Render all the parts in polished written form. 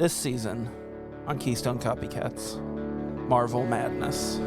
This season on Keystone Copycats, Marvel Madness.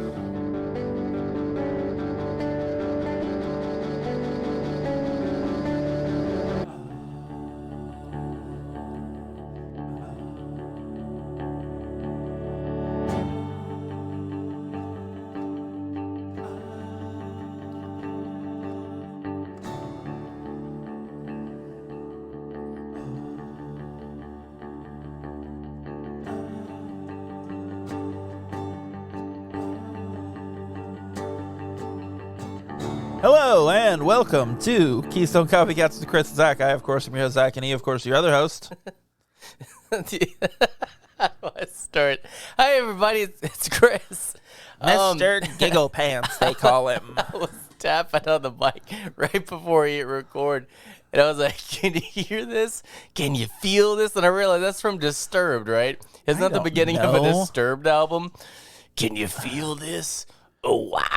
Hello and welcome to Keystone Copycats with Chris and Zach. I, of course, am your host, Zach, and he, of course, your other host. How do I start? Hi, everybody. It's Chris. Mr. Giggle Pants, they call him. I was tapping on the mic right before he hit record, and I was like, can you hear this? Can you feel this? And I realized that's from Disturbed, right? Isn't that the beginning of a Disturbed album? Can you feel this? Oh, wow.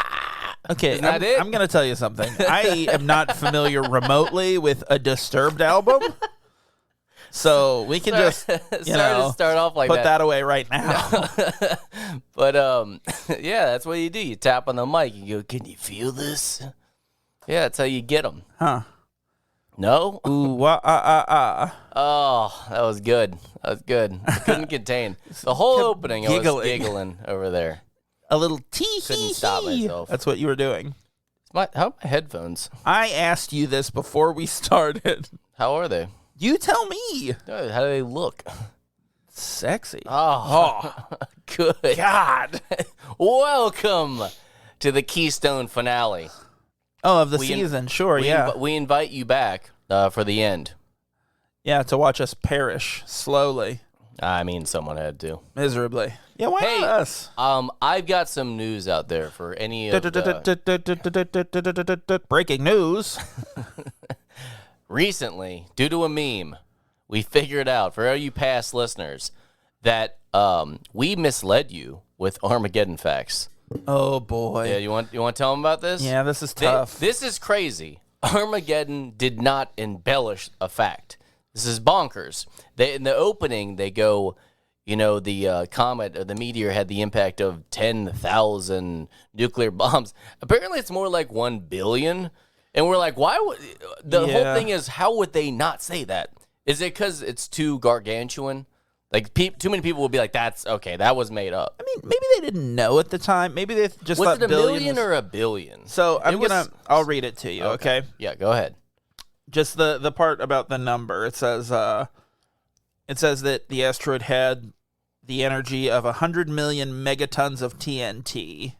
Okay, I'm going to tell you something. I am not familiar remotely with a Disturbed album, so we can to start off like put that away right now. But, yeah, that's what you do. You tap on the mic. You go, can you feel this? Yeah, that's how you get them. Huh. No? Ooh, Oh, that was good. That was good. I couldn't contain. The whole opening, I was giggling over there. A little tee. Couldn't stop myself. That's what you were doing. How are my headphones? I asked you this before we started. How are they? You tell me. How do they look? Sexy. Oh. Good. God. Welcome to the Keystone finale. Oh, of the season. Sure, yeah. We invite you back for the end. Yeah, to watch us perish slowly. I mean, someone had to. Miserably. Yeah, why not us? I've got some news out there for any of the... Breaking news. Recently, due to a meme, we figured out, for all you past listeners, that we misled you with Armageddon facts. Oh, boy. Yeah, you want to tell them about this? Yeah, this is tough. This is crazy. Armageddon did not embellish a fact. This is bonkers. In the opening, they go, the comet or the meteor had the impact of 10,000 nuclear bombs. Apparently, it's more like 1 billion. And we're like, why would the whole thing is, how would they not say that? Is it because it's too gargantuan? Like, too many people would be like, that's okay, that was made up. I mean, maybe they didn't know at the time. Maybe they just thought was it a billions. million or a billion? So I'll read it to you, okay? Yeah, go ahead. Just the part about the number. It says that the asteroid had the energy of 100 million megatons of TNT.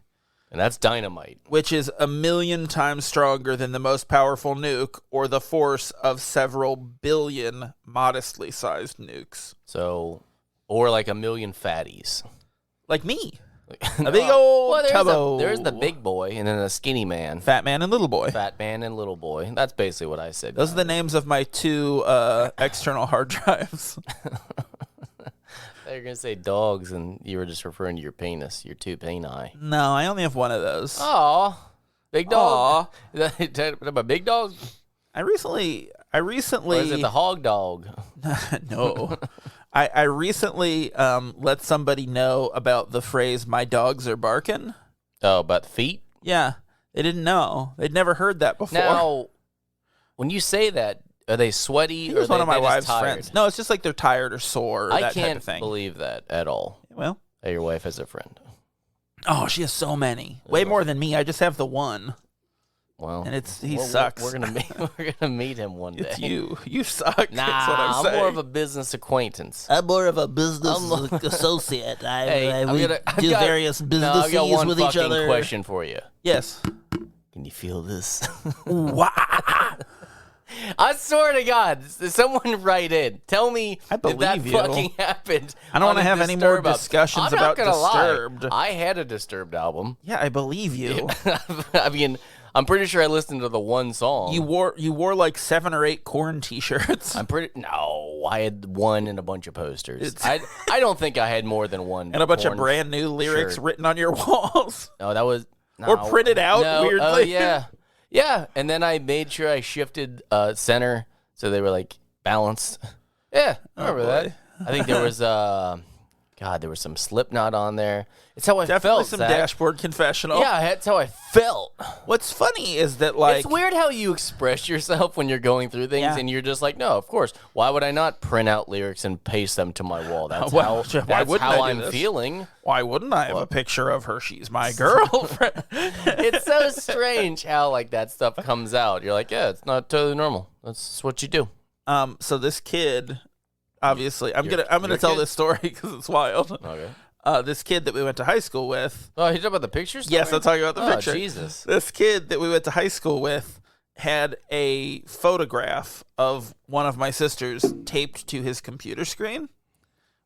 And that's dynamite. Which is 1 million times stronger than the most powerful nuke, or the force of several billion modestly sized nukes. So, or like 1 million fatties. Like me. A big old tubbo. There's the big boy and then a skinny man. Fat man and little boy. Fat man and little boy. That's basically what I said. Those are the names of my 2 external hard drives. I thought you were going to say dogs, and you were just referring to your penis, your 2 peni. No, I only have one of those. Aw. Big dog. Is that a big dog? I recently... Or is it the hog dog? No. I recently let somebody know about the phrase, my dogs are barking. Oh, about the feet? Yeah. They didn't know. They'd never heard that before. Now, when you say that, are they sweaty or are one of my wife's tired? friends. No, it's just like they're tired or sore or that type of thing. I can't believe that at all. Well. That your wife has a friend. Oh, she has so many. Way more than me. I just have the one. Well, and he sucks. We're gonna meet him one day. It's you. You suck. Nah, that's what I'm more of a business acquaintance. I'm more of a business associate. We do various businesses with each other. I've got one question for you. Yes. Can you feel this? Wow. I swear to God, someone write in. Tell me if that fucking happened. I don't want to have any more discussions about Disturbed. Lie. I had a Disturbed album. Yeah, I believe you. I mean, I'm pretty sure I listened to the one song. You wore like 7 or 8 Korn t-shirts. No, I had one and a bunch of posters. I don't think I had more than one. And a bunch of brand new lyrics written on your walls. No, that was or printed out weirdly. Oh yeah. Yeah, and then I made sure I shifted center so they were like balanced. Yeah, I remember that. I think there was there was some Slipknot on there. It's how I Definitely felt. some Zach. dashboard confessional. Yeah, that's how I felt. What's funny is that, like, It's weird how you express yourself when you're going through things, and you're just like, no, of course. Why would I not print out lyrics and paste them to my wall? That's Well, why that's wouldn't how I do I'm this? feeling. why wouldn't I have a picture of her? She's my girlfriend. It's so strange how like that stuff comes out. You're like, yeah, it's not totally normal. That's what you do. So this kid, obviously, I'm Your gonna tell kid? this story because it's wild. Okay. This kid that we went to high school with. Oh, you talking about the pictures? Yes, I'm talking about the picture. Jesus. This kid that we went to high school with had a photograph of one of my sisters taped to his computer screen,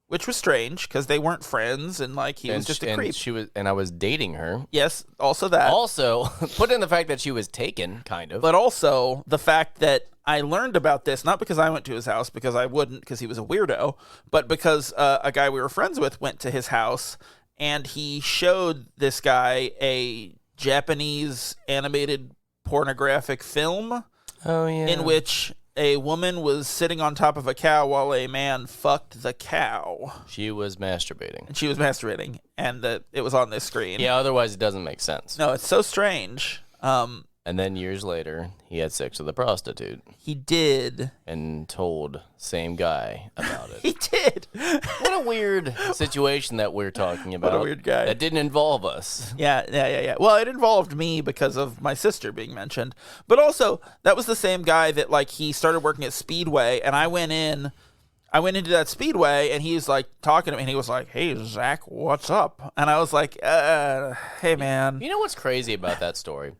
which was strange because they weren't friends and like he was just a creep. And I was dating her. Yes, also that. Also, put in the fact that she was taken, kind of. But also the fact that I learned about this, not because I went to his house, because I wouldn't, because he was a weirdo, but because a guy we were friends with went to his house, and he showed this guy a Japanese animated pornographic film in which a woman was sitting on top of a cow while a man fucked the cow. She was masturbating. And she was masturbating, and it was on this screen. Yeah, otherwise it doesn't make sense. No, it's so strange. And then years later, he had sex with a prostitute He did. and told same guy about it. He did. What a weird situation that we're talking about. What a weird guy. That didn't involve us. Yeah. Well, it involved me because of my sister being mentioned. But also, that was the same guy that, like, he started working at Speedway, and I went into that Speedway, and he was, like, talking to me, and he was like, hey, Zach, what's up? And I was like, hey, man. You know what's crazy about that story?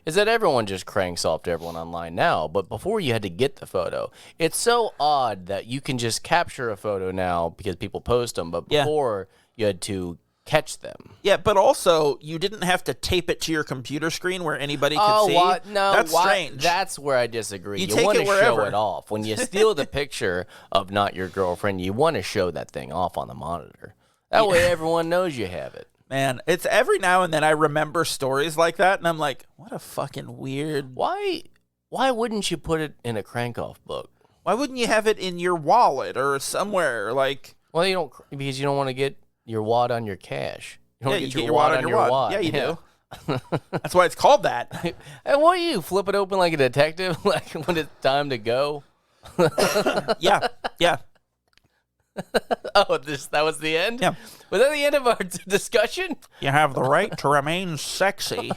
Is that everyone just cranks off to everyone online now, but before you had to get the photo. It's so odd that you can just capture a photo now because people post them, but before you had to catch them. Yeah, but also, you didn't have to tape it to your computer screen where anybody could see. What? No, that's strange. That's where I disagree. You You take want it to wherever. show it off. When you steal the picture of not your girlfriend, you want to show that thing off on the monitor. That way everyone knows you have it. Man, it's every now and then I remember stories like that, and I'm like, what a fucking weird... Why wouldn't you put it in a crank-off book? Why wouldn't you have it in your wallet or somewhere, like... Well, you don't, because you don't want to get your wad on your cash. You don't you get your wad on your wad. Yeah, you do. That's why it's called that. And what do you flip it open like a detective, like when it's time to go? Yeah. Oh, that was the end? Yeah. Was that the end of our discussion? You have the right to remain sexy.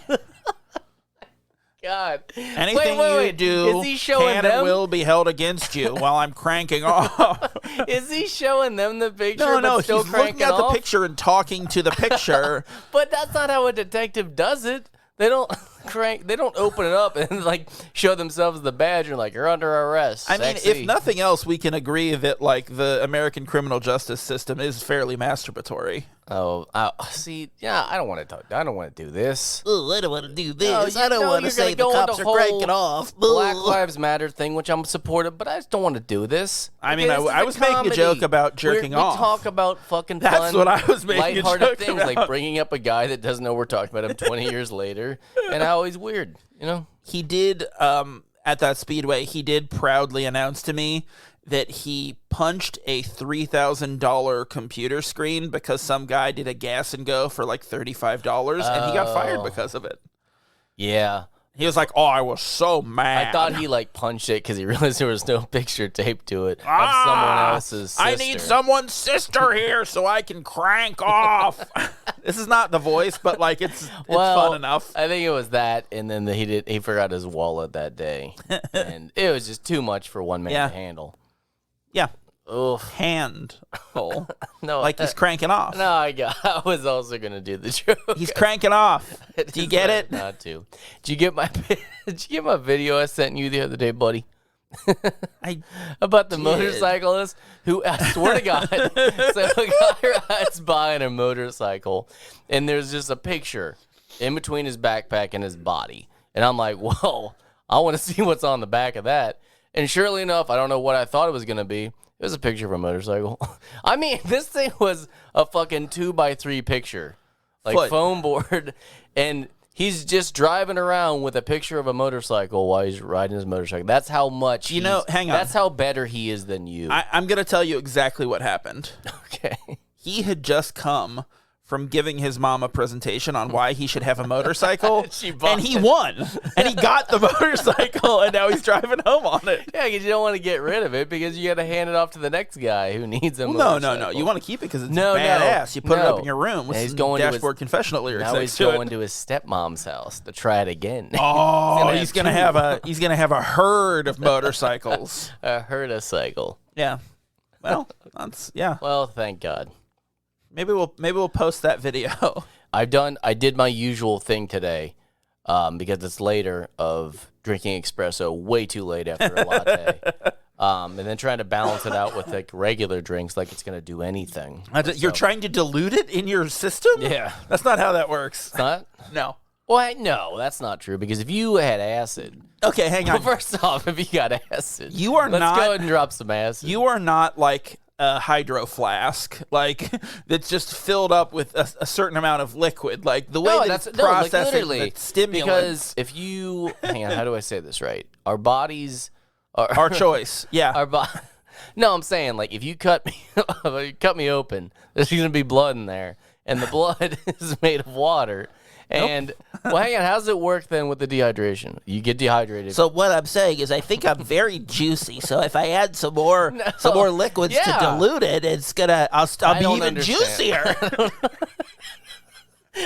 God. Anything wait. you do Is he showing can them? and will be held against you while I'm cranking off. Is he showing them the picture? No, but still he's looking cranking at the off? picture and talking to the picture. But that's not how a detective does it. They don't They don't open it up and like show themselves the badge and like you're under arrest. I mean, Sexy. if nothing else, we can agree that like the American criminal justice system is fairly masturbatory. Oh, see, yeah, I don't want to talk. I don't want to do this. Oh, I don't want to do this. No, I don't want to you're say gonna the go cops into are cranking whole off. Black Ugh. Lives Matter thing, which I'm supportive, but I just don't want to do this. I mean, Okay, this I is was making a comedy. joke about jerking We off. talk about fucking That's fun, what I was making a lighthearted joke things, about. like bringing up a guy that doesn't know we're talking about him 20 years later, and how he's weird, you know? He did, at that Speedway, he did proudly announce to me that he punched a $3,000 computer screen because some guy did a gas and go for like $35, and he got fired because of it. Yeah. He was like, "Oh, I was so mad." I thought he like punched it because he realized there was no picture taped to it of someone else's sister. I need someone's sister here so I can crank off. This is not the voice, but like it's fun enough. I think it was that, and then he forgot his wallet that day, and it was just too much for one man to handle. Yeah. Oof. Handle. No, like he's cranking off. No, I was also gonna do the joke. He's cranking off. Do you get it? Not to. Did you get my video I sent you the other day, buddy? About the motorcyclist who, I swear to God, so a guy rides by on a motorcycle, and there's just a picture in between his backpack and his body, and I'm like, whoa, I want to see what's on the back of that. And surely enough, I don't know what I thought it was gonna be. It was a picture of a motorcycle. I mean, this thing was a fucking 2x3 picture, like foam board, and He's just driving around with a picture of a motorcycle while he's riding his motorcycle. That's how much hang on. That's how better he is than you. I'm going to tell you exactly what happened. Okay. He had just come from giving his mom a presentation on why he should have a motorcycle, and he won. And he got the motorcycle, and now he's driving home on it. Yeah, because you don't want to get rid of it because you got to hand it off to the next guy who needs a motorcycle. No. You want to keep it because it's badass. You put it up in your room with some dashboard confessional lyrics. Now he's going to his stepmom's house to try it again. Oh, he's gonna have a herd of motorcycles. A herdocycle. Yeah. Well, yeah. Well, thank God. Maybe we'll post that video. I did my usual thing today, because it's later, of drinking espresso way too late after a latte, and then trying to balance it out with like regular drinks, like it's gonna do anything. You're trying to dilute it in your system? Yeah, that's not how that works. It's not? No. Well, no, that's not true. Because if you had acid, okay, hang on. Well, first off, if you got acid, you are let's go ahead and drop some acid. You are not like a hydro flask, like that's just filled up with a certain amount of liquid, like the way that it's processing the stimulant. Because if you, hang on, how do I say this right? Our bodies, our choice, yeah. No, I'm saying like if you cut me open, there's gonna be blood in there, and the blood is made of water. And, well, hang on, how does it work then with the dehydration? You get dehydrated. So what I'm saying is I think I'm very juicy, so if I add some more liquids to dilute it, I'll be even juicier.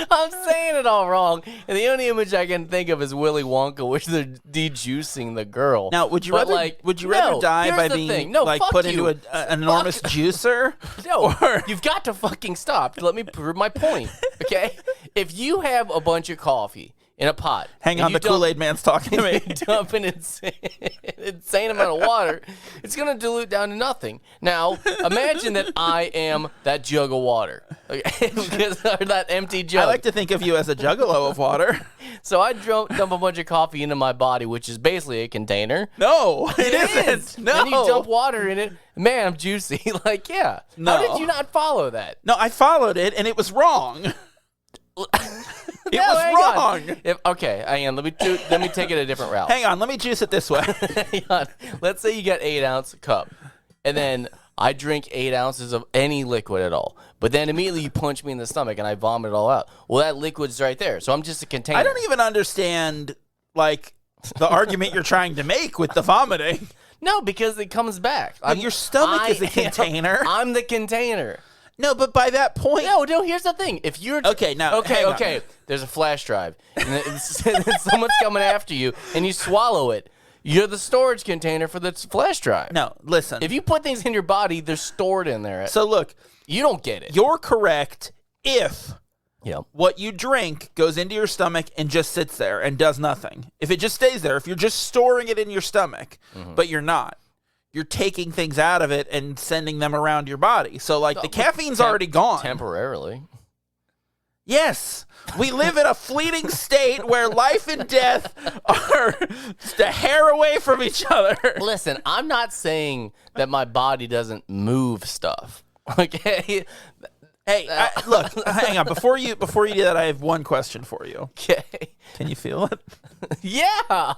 I'm saying it all wrong, and the only image I can think of is Willy Wonka, which they're de-juicing the girl. Now, would you rather die by being put into an enormous juicer? No, you've got to fucking stop. Let me prove my point, okay? If you have a bunch of coffee in a pot. Hang on, the Kool Aid man's talking to me. Dump an insane amount of water. It's going to dilute down to nothing. Now, imagine that I am that jug of water. Okay? Or that empty jug. I like to think of you as a juggalo of water. So I dump a bunch of coffee into my body, which is basically a container. No, it isn't. No. And you dump water in it. Man, I'm juicy. Like, yeah. No. How did you not follow that? No, I followed it, and it was wrong. It was wrong. Okay, hang on. Let me take it a different route. Hang on. Let me juice it this way. Hang on. Let's say you got 8-ounce cup, and then I drink 8 ounces of any liquid at all. But then immediately you punch me in the stomach, and I vomit it all out. Well, that liquid's right there, so I'm just a container. I don't even understand, like, the argument you're trying to make with the vomiting. No, because it comes back. Your stomach is a container. I'm the container. No, but by that point... No, here's the thing. If you're... Okay. There's a flash drive, and someone's coming after you, and you swallow it. You're the storage container for the flash drive. No, listen. If you put things in your body, they're stored in there. So look... You don't get it. You're correct if what you drink goes into your stomach and just sits there and does nothing. If it just stays there, if you're just storing it in your stomach, but you're not. You're taking things out of it and sending them around your body. So, like, the caffeine's already gone. Temporarily. Yes. We live in a fleeting state where life and death are just a hair away from each other. Listen, I'm not saying that my body doesn't move stuff. Okay? Hey, look, hang on. Before you do that, I have one question for you. Okay. Can you feel it? Yeah.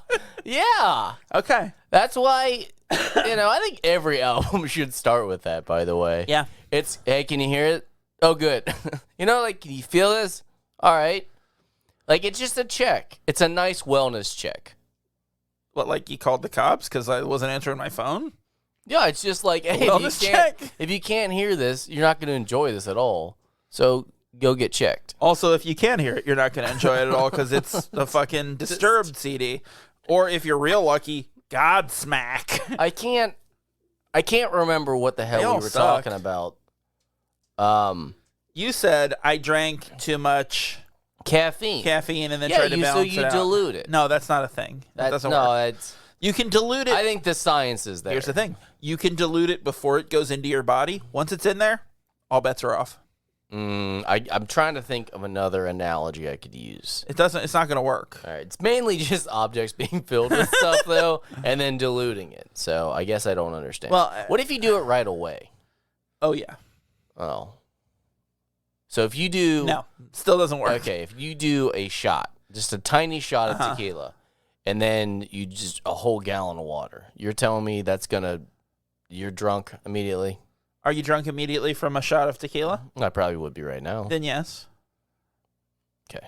Okay. That's why... I think every album should start with that, by the way. Yeah. It's, hey, can you hear it? Oh, good. Can you feel this? All right. Like, it's just a check. It's a nice wellness check. What, like you called the cops because I wasn't answering my phone? Yeah, it's just like, hey, if you can't hear this, you're not going to enjoy this at all. So go get checked. Also, if you can hear it, you're not going to enjoy it at all because it's a fucking Disturbed CD. Or if you're real lucky... Godsmack. I can't remember what the hell we were talking about. You said I drank too much caffeine and then tried to balance it out. So you dilute it. No, that's not a thing. That doesn't work. You can dilute it. I think the science is there. Here's the thing. You can dilute it before it goes into your body. Once it's in there, all bets are off. I'm trying to think of another analogy I could use. It's not going to work. All right, it's mainly just objects being filled with stuff though, and then diluting it. So I guess I don't understand. Well, what if you do it right away? Oh yeah. Oh. So if you do no, still doesn't work. Okay, if you do a shot just a tiny shot of tequila, and then you just a whole gallon of water. You're telling me you're drunk immediately? Are you drunk immediately from a shot of tequila? I probably would be right now. Then yes. Okay.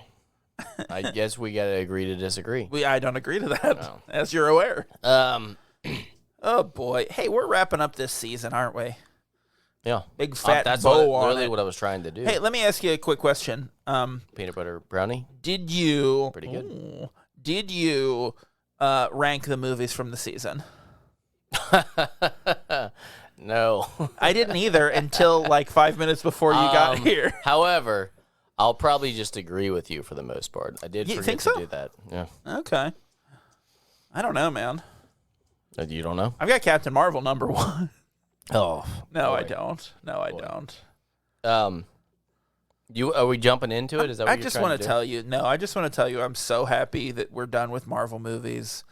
I guess we got to agree to disagree. I don't agree to that, as you're aware. Oh, boy. Hey, we're wrapping up this season, aren't we? Yeah. Big fat that's bow on really it. what I was trying to do. Hey, let me ask you a quick question. Peanut butter brownie? Did you... Pretty good. Did you rank the movies from the season? No. I didn't either until like 5 minutes before you got here. However, I'll probably just agree with you for the most part. I did forget think to so? do that. Yeah. Okay. I don't know, man. You don't know? I've got Captain Marvel #1. Oh. No, boy. I don't. No, I don't. Are we jumping into it? Is that what I you're just trying want to to do? tell you. No, I just want to tell you I'm so happy that we're done with Marvel movies.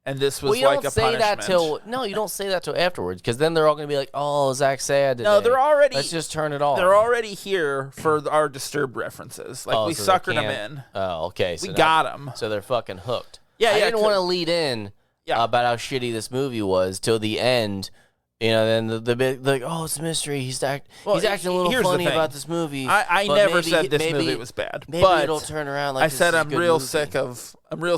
And this was you like don't a say punishment. that you don't say that till afterwards, because then they're all going to be like, "Oh, Zach's sad today." No, they're already. Let's just turn it off. They're already here for our Disturbed references. Like we so they suckered them can't- in. Oh, okay. So We now- got them. So they're fucking hooked. Yeah, I yeah, didn't want to lead in Yeah. about how shitty this movie was till the end. You know, then the big like, oh, it's a mystery. He's acting a little here's the funny thing. about this movie. I but never maybe- said this maybe- movie was bad, Maybe but it'll turn around. Like I this said is a I'm good real movie.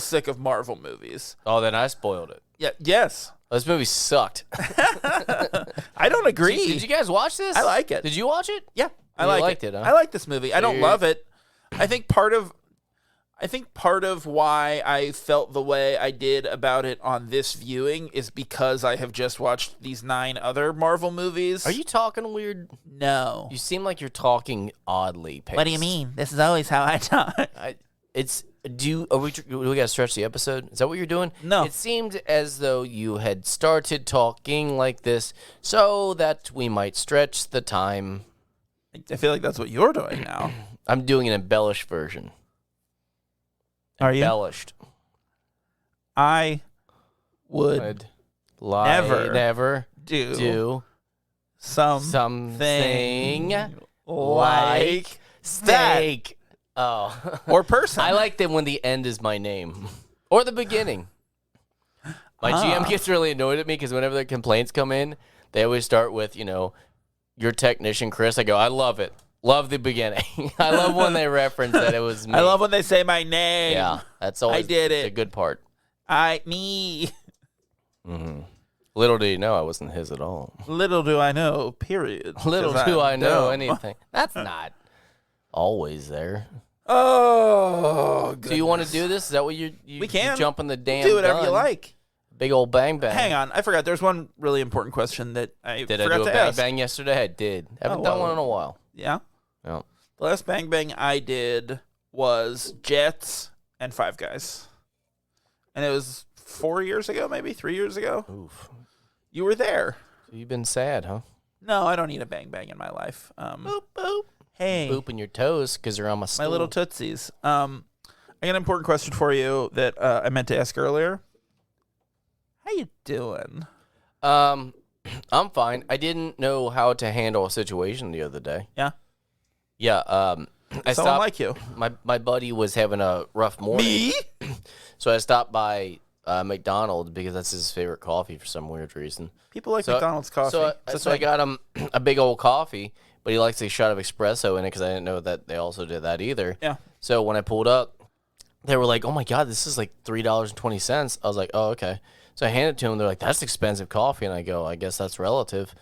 sick of Marvel movies. Oh, then I spoiled it. Yeah. Yes. This movie sucked. I don't agree. Did you guys watch this? I like it. Did you watch it? Yeah, I You like liked it. it, huh? I like this movie. I don't Dude. love it. I think part of why I felt the way I did about it on this viewing is because I have just watched these 9 other Marvel movies. Are you talking weird? No. You seem like you're talking oddly paced. What do you mean? This is always how I talk. Do we gotta stretch the episode? Is that what you're doing? No. It seemed as though you had started talking like this so that we might stretch the time. I feel like that's what you're doing now. I'm doing an embellished version. Are you? Embellished. I would never do something like steak. Oh. or person. I like them when the end is my name. Or the beginning. My GM gets really annoyed at me because whenever the complaints come in, they always start with, your technician, Chris. I go, I love it. Love the beginning. I love when they reference that it was me. I love when they say my name. Yeah, that's always I did it. the good part. Me. Mm-hmm. Little do you know I wasn't his at all. Little do I know, period. Little 'Cause do I'm I know dumb. anything. That's not always there. Oh, So you want to do this? Is that what you We can. you jump in the damn do whatever gun? you like. Big old bang bang. Hang on, I forgot. There's one really important question that I Did I forgot do a to bang ask. bang yesterday? I did. Haven't Oh, done well. one in a while. Yeah. No. The last bang bang I did was Jets and Five Guys, and it was 4 years ago, maybe 3 years ago. Oof. You were there. So you've been sad, huh? No, I don't need a bang bang in my life. Boop boop. Hey, Booping your toes because they're on my stool. my little tootsies. I got an important question for you that I meant to ask earlier. How you doing? I'm fine. I didn't know how to handle a situation the other day. Yeah. Yeah. I Someone stopped. like you. My buddy was having a rough morning. Me? So I stopped by McDonald's because that's his favorite coffee for some weird reason. People like McDonald's coffee. So I got him a big old coffee, but he likes a shot of espresso in it because I didn't know that they also did that either. Yeah. So when I pulled up, they were like, "Oh my god, this is like $3.20." I was like, "Oh, okay." So I handed it to them. They're like, "That's expensive coffee," and I go, "I guess that's relative."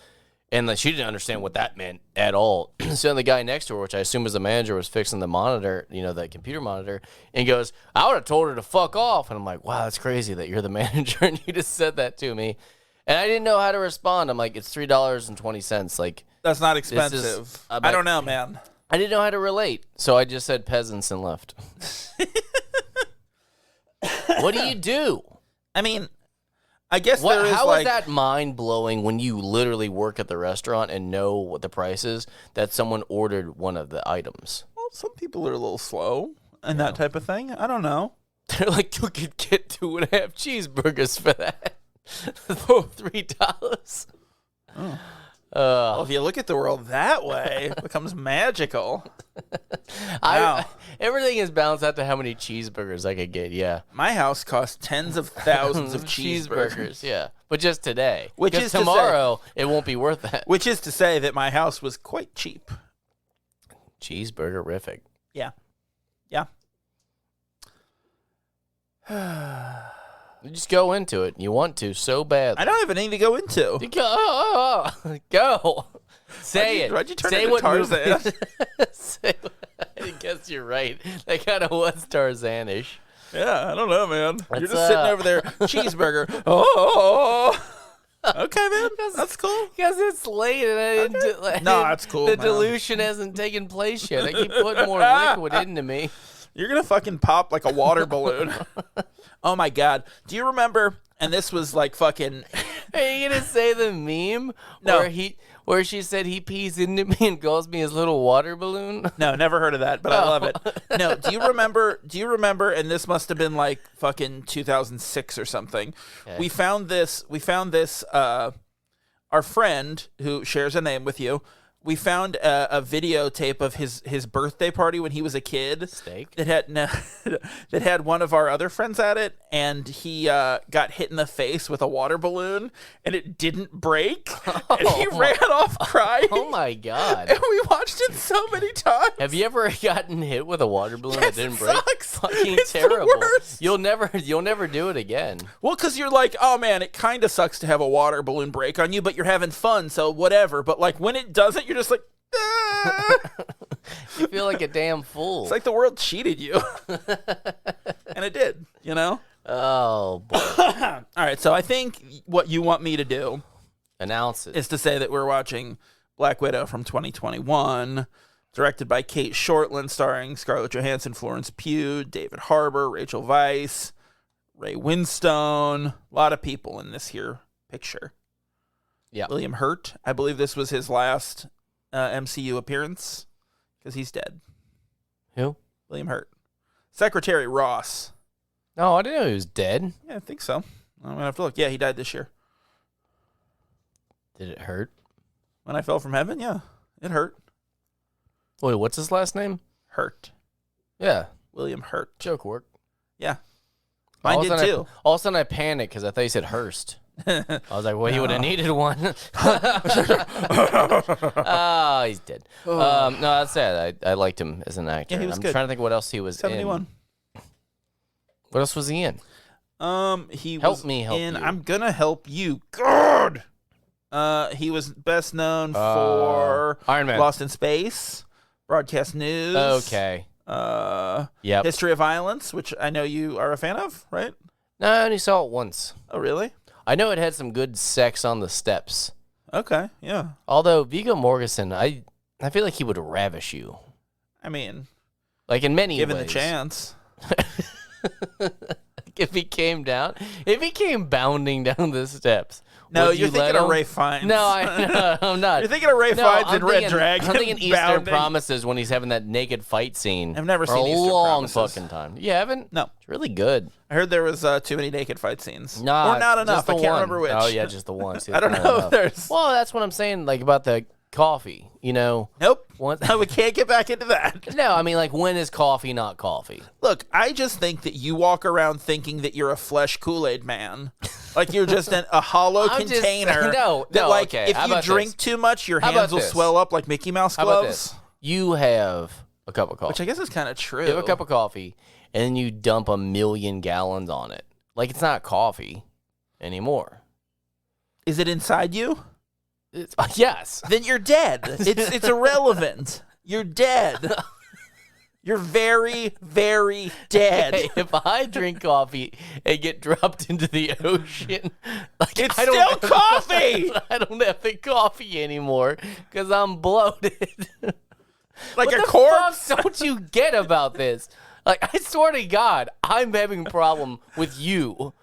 And like, she didn't understand what that meant at all. So then the guy next to her, which I assume was the manager, was fixing the monitor, the computer monitor, and he goes, "I would have told her to fuck off." And I'm like, "Wow, that's crazy that you're the manager and you just said that to me." And I didn't know how to respond. I'm like, "It's $3.20." Like, That's not expensive. I don't know, man. I didn't know how to relate, so I just said peasants and left. What do you do? I mean, I guess there is How is that mind blowing when you literally work at the restaurant and know what the price is that someone ordered one of the items? Well, some people are a little slow and that type of thing. I don't know. They're like, you could get 2.5 cheeseburgers for that. For $3. Well, if you look at the world that way, it becomes magical. Wow. Everything is balanced out to how many cheeseburgers I could get. Yeah, My house costs tens of thousands of cheeseburgers. Yeah, but just today. Which Because is to say- tomorrow it won't be worth that. Which is to say that my house was quite cheap. Cheeseburger-rific. Yeah. Yeah. You just go into it. You want to so bad. I don't have anything to go into. Go. Say it. Why'd you turn Say into what Tarzan? I guess you're right. That kind of was Tarzanish. Yeah, I don't know, man. You're That's, just sitting over there, cheeseburger. Oh. Okay, man. That's cool. Because it's late and I didn't. No, that's cool, The man. dilution hasn't taken place yet. I keep putting more liquid into me. You're going to fucking pop like a water balloon. Oh, my God. Do you remember? And this was like fucking... Are you going to say the meme No. where she said he pees into me and calls me his little water balloon? No, never heard of that, but I love it. No, do you remember, and this must have been like fucking 2006 or something. Okay. We found this, our friend who shares a name with you, we found a videotape of his birthday party when he was a kid. Steak? That had one of our other friends at it, and he got hit in the face with a water balloon, and it didn't break, and he ran off crying. Oh my God. And we watched it so many times. Have you ever gotten hit with a water balloon Yes, that didn't it break? sucks. Fucking It's the terrible. worst. You'll never do it again. Well, because you're like, oh man, it kind of sucks to have a water balloon break on you, but you're having fun, so whatever. But like when it doesn't, you're just like, ah. You feel like a damn fool. It's like the world cheated you. And it did, you know? Oh boy. All right, so I think what you want me to do Announce it. is to say that we're watching Black Widow from 2021, directed by Kate Shortland, starring Scarlett Johansson, Florence Pugh, David Harbour, Rachel Weisz, Ray Winstone, a lot of people in this here picture. Yeah. William Hurt, I believe this was his last MCU appearance because he's dead. Who? William Hurt. Secretary Ross. No, I didn't know he was dead. Yeah, I think so. I'm gonna have to look. Yeah, he died this year. Did it hurt? When I fell from heaven, yeah, it hurt. Wait, what's his last name? Hurt. Yeah. William Hurt. Joke work. Yeah. Mine did too. All of a sudden I panicked because I thought you said Hearst. I was like, well, he would have needed one. Oh, he's dead. No, that's sad. I liked him as an actor. Yeah, he was I'm good. trying to think what else he was 71. in. What else was he in? He Help was me help in you. I'm gonna help you. God. He was best known for Iron Man. Lost in Space, Broadcast News. Okay. Yep. History of Violence, which I know you are a fan of, right? No, I only saw it once. Oh, really? I know it had some good sex on the steps. Okay, yeah. Although Viggo Mortensen, I feel like he would ravish you. I mean, Like in many given ways. the chance. If he came bounding down the steps. No, would you're you let thinking of him? Ray Fiennes. No, I'm not. You're thinking of Ray Fiennes in Red thinking, Dragon. I'm thinking Eastern bounding. Promises when he's having that naked fight scene. I've never for seen a Eastern long Promises. fucking time. You haven't? No. It's really good. I heard there was too many naked fight scenes. Nah, or not just enough. the I can't one. remember which. Oh yeah, just the one. See, I don't that's know not if enough. there's... Well, that's what I'm saying. Like about the coffee. You know. Nope. One... We can't get back into that. No, I mean like when is coffee not coffee? Look, I just think that you walk around thinking that you're a flesh Kool Aid man. Like you're just a hollow I'm just- container. no, that like okay. if How you about drink this? too much, your How hands about will this? swell up like Mickey Mouse How about gloves. this? You have a cup of coffee. Which I guess is kind of true. You have a cup of coffee, and then you dump 1,000,000 gallons on it. Like it's not coffee anymore. Is it inside you? It's, yes. Then you're dead. It's irrelevant. You're dead. You're very, very dead. Hey, if I drink coffee and get dropped into the ocean, like It's I don't still have- coffee! I don't have the coffee anymore because I'm bloated. Like What a the corpse. fuck don't you get about this? Like I swear to God, I'm having a problem with you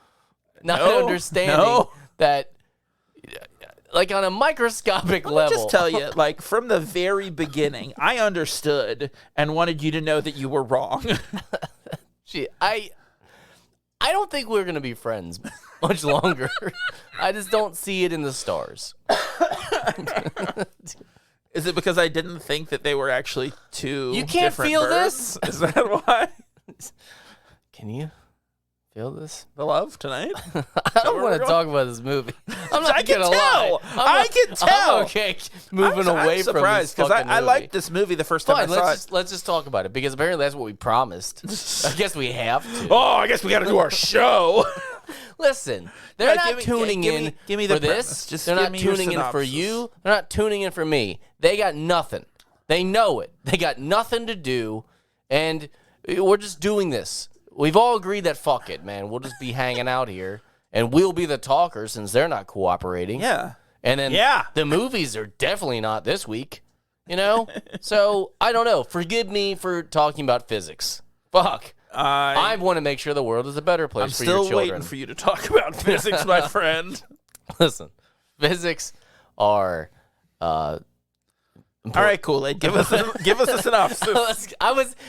not No, understanding no. that. Like on a microscopic Let level. me just tell you, like from the very beginning, I understood and wanted you to know that you were wrong. Gee, I don't think we're gonna be friends much longer. I just don't see it in the stars. Is it because I didn't think that they were actually two You can't different feel birds? this? Is that why? Can you feel this? The love tonight? I don't want to talk about this movie. I'm not I can gonna lie. tell. I can tell. I'm okay moving away I'm from this surprised because I movie. liked this movie the first time Fine, I saw it. let's just talk about it because apparently that's what we promised. I guess we have to. Oh, I guess we got to do our show. Listen, they're Yeah, not tuning in give me the for premise. this. Just they're give not me your tuning in for synopsis. you. They're not tuning in for me. They got nothing. They know it. They got nothing to do, and we're just doing this. We've all agreed that fuck it, man. We'll just be hanging out here, and we'll be the talkers since they're not cooperating. Yeah. And then the movies are definitely not this week, you know? So, I don't know. Forgive me for talking about physics. Fuck. I want to make sure the world is a better place for your still children. waiting for you to talk about physics, my friend. Listen, physics are... All right, Kool Aid, give us a synopsis.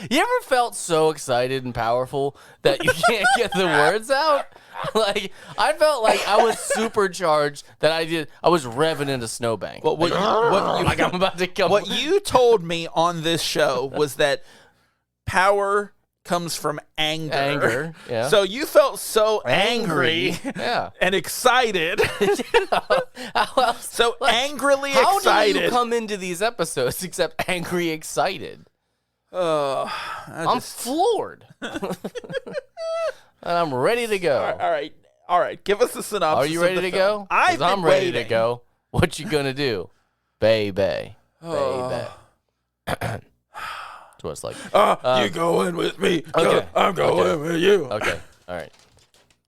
You ever felt so excited and powerful that you can't get the words out? Like, I felt like I was supercharged that I was revving into Snowbank. Well, like I'm about to come. What you told me on this show was that power comes from anger. Anger, yeah. So you felt so angry yeah. and excited. So angrily How excited. do you come into these episodes except angry excited? I'm floored. And I'm ready to go. All right. Give us a synopsis. Are you ready to go? I'm ready to go. What you gonna do, baby? Baby. That's what it's like. You going with me? Okay. I'm going with you. Okay. All right.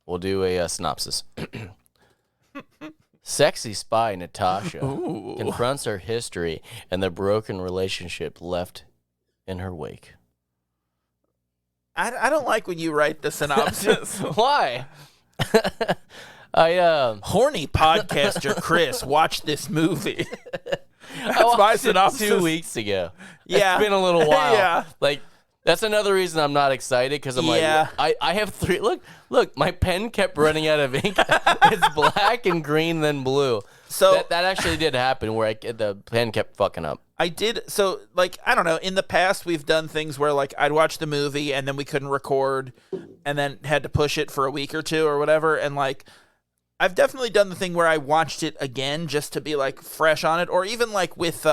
We'll do a synopsis. Sexy spy Natasha confronts her history and the broken relationship left in her wake. I don't like when you write the synopsis. Why? Horny podcaster Chris watched this movie. That's my synopsis. 2 weeks ago. Yeah. It's been a little while. Yeah. Like, that's another reason I'm not excited because I'm like, I have three. Look, my pen kept running out of ink. It's black and green, then blue. So that actually did happen where the pen kept fucking up. I did. So, like, I don't know. In the past, we've done things where, like, I'd watch the movie and then we couldn't record and then had to push it for a week or two or whatever. And, like, I've definitely done the thing where I watched it again just to be, like, fresh on it. Or even, like, with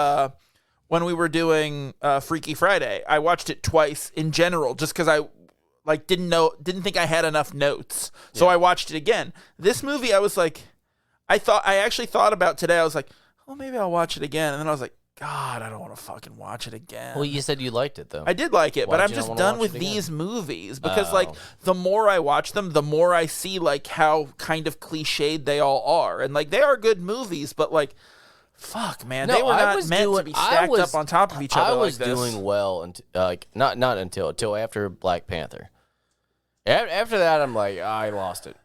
when we were doing Freaky Friday, I watched it twice in general just because I, like, didn't think I had enough notes. So I watched it again. This movie, I was like, I actually thought about today. I was like, oh, maybe I'll watch it again. And then I was like, God, I don't want to fucking watch it again. Well, you said you liked it, though. I did like it, but I'm just done with these movies because, like, the more I watch them, the more I see, like, how kind of cliched they all are. And, like, they are good movies, but, like, fuck, man. They were not meant to be stacked up on top of each other like this. I was doing well, not until after Black Panther. After that, I'm like, I lost it.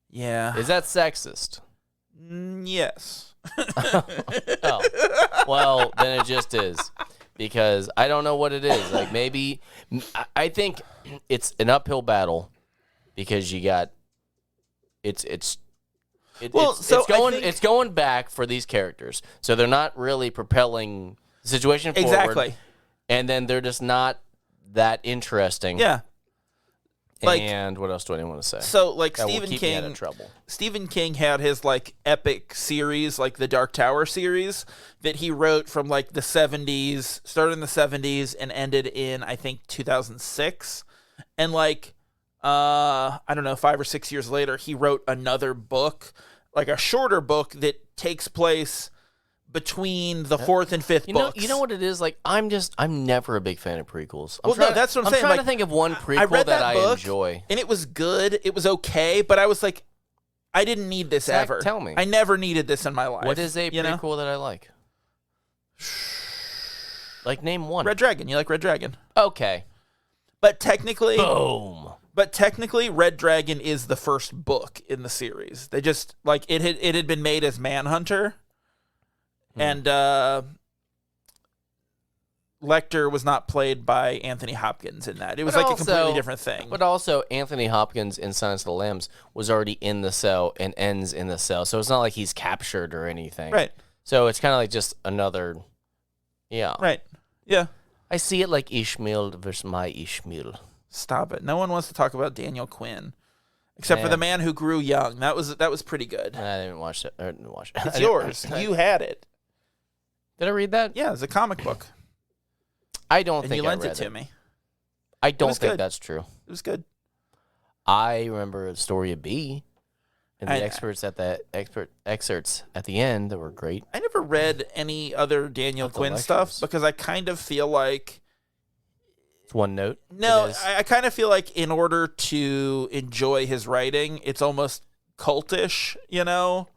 Yeah. Is that sexist? Yes. Oh. Well, then it just is. Because I don't know what it is. Like, maybe... I think it's an uphill battle because you got... It's going back for these characters. So they're not really propelling the situation forward. Exactly. And then they're just not that interesting. Yeah. Like, and what else do I want to say? So, like, That will keep me out of trouble. Stephen King had his, like, epic series, like the Dark Tower series, that he wrote from, like, the 70s, started in the 70s and ended in, I think, 2006. And, like, I don't know, 5 or 6 years later, he wrote another book, like a shorter book that takes place between the fourth and fifth books. You know what it is? Like, I'm never a big fan of prequels. That's what I'm saying. I'm trying to think of one prequel that I enjoy. And it was good. It was okay, but I was like, I didn't need this Zach, ever. tell me. I never needed this in my life. What is a prequel that I like? Like, name one. Red Dragon. You like Red Dragon? Okay. But technically... Boom. But technically, Red Dragon is the first book in the series. They just, like, it had been made as Manhunter. And Lecter was not played by Anthony Hopkins in that. It was But like a also- completely different thing. But also, Anthony Hopkins in Silence of the Lambs was already in the cell and ends in the cell, so it's not like he's captured or anything. Right. So it's kind of like just another, yeah. Right. Yeah. I see it like Ishmael versus my Ishmael. Stop it. No one wants to talk about Daniel Quinn. Except for Man. The Man Who Grew Young. That was pretty good. I didn't watch it. I didn't watch it. It's yours. You had it. Did I read that? Yeah, it's a comic book. I don't And think you I lent read it to me. I don't was think good. that's true. It was good. I remember the story of B and the I- excerpts at the end that were great. I never read any other Daniel Of the Quinn stuff lectures. because I kind of feel like It's one note. no, It is. I kind of feel like in order to enjoy his writing, it's almost cultish, you know?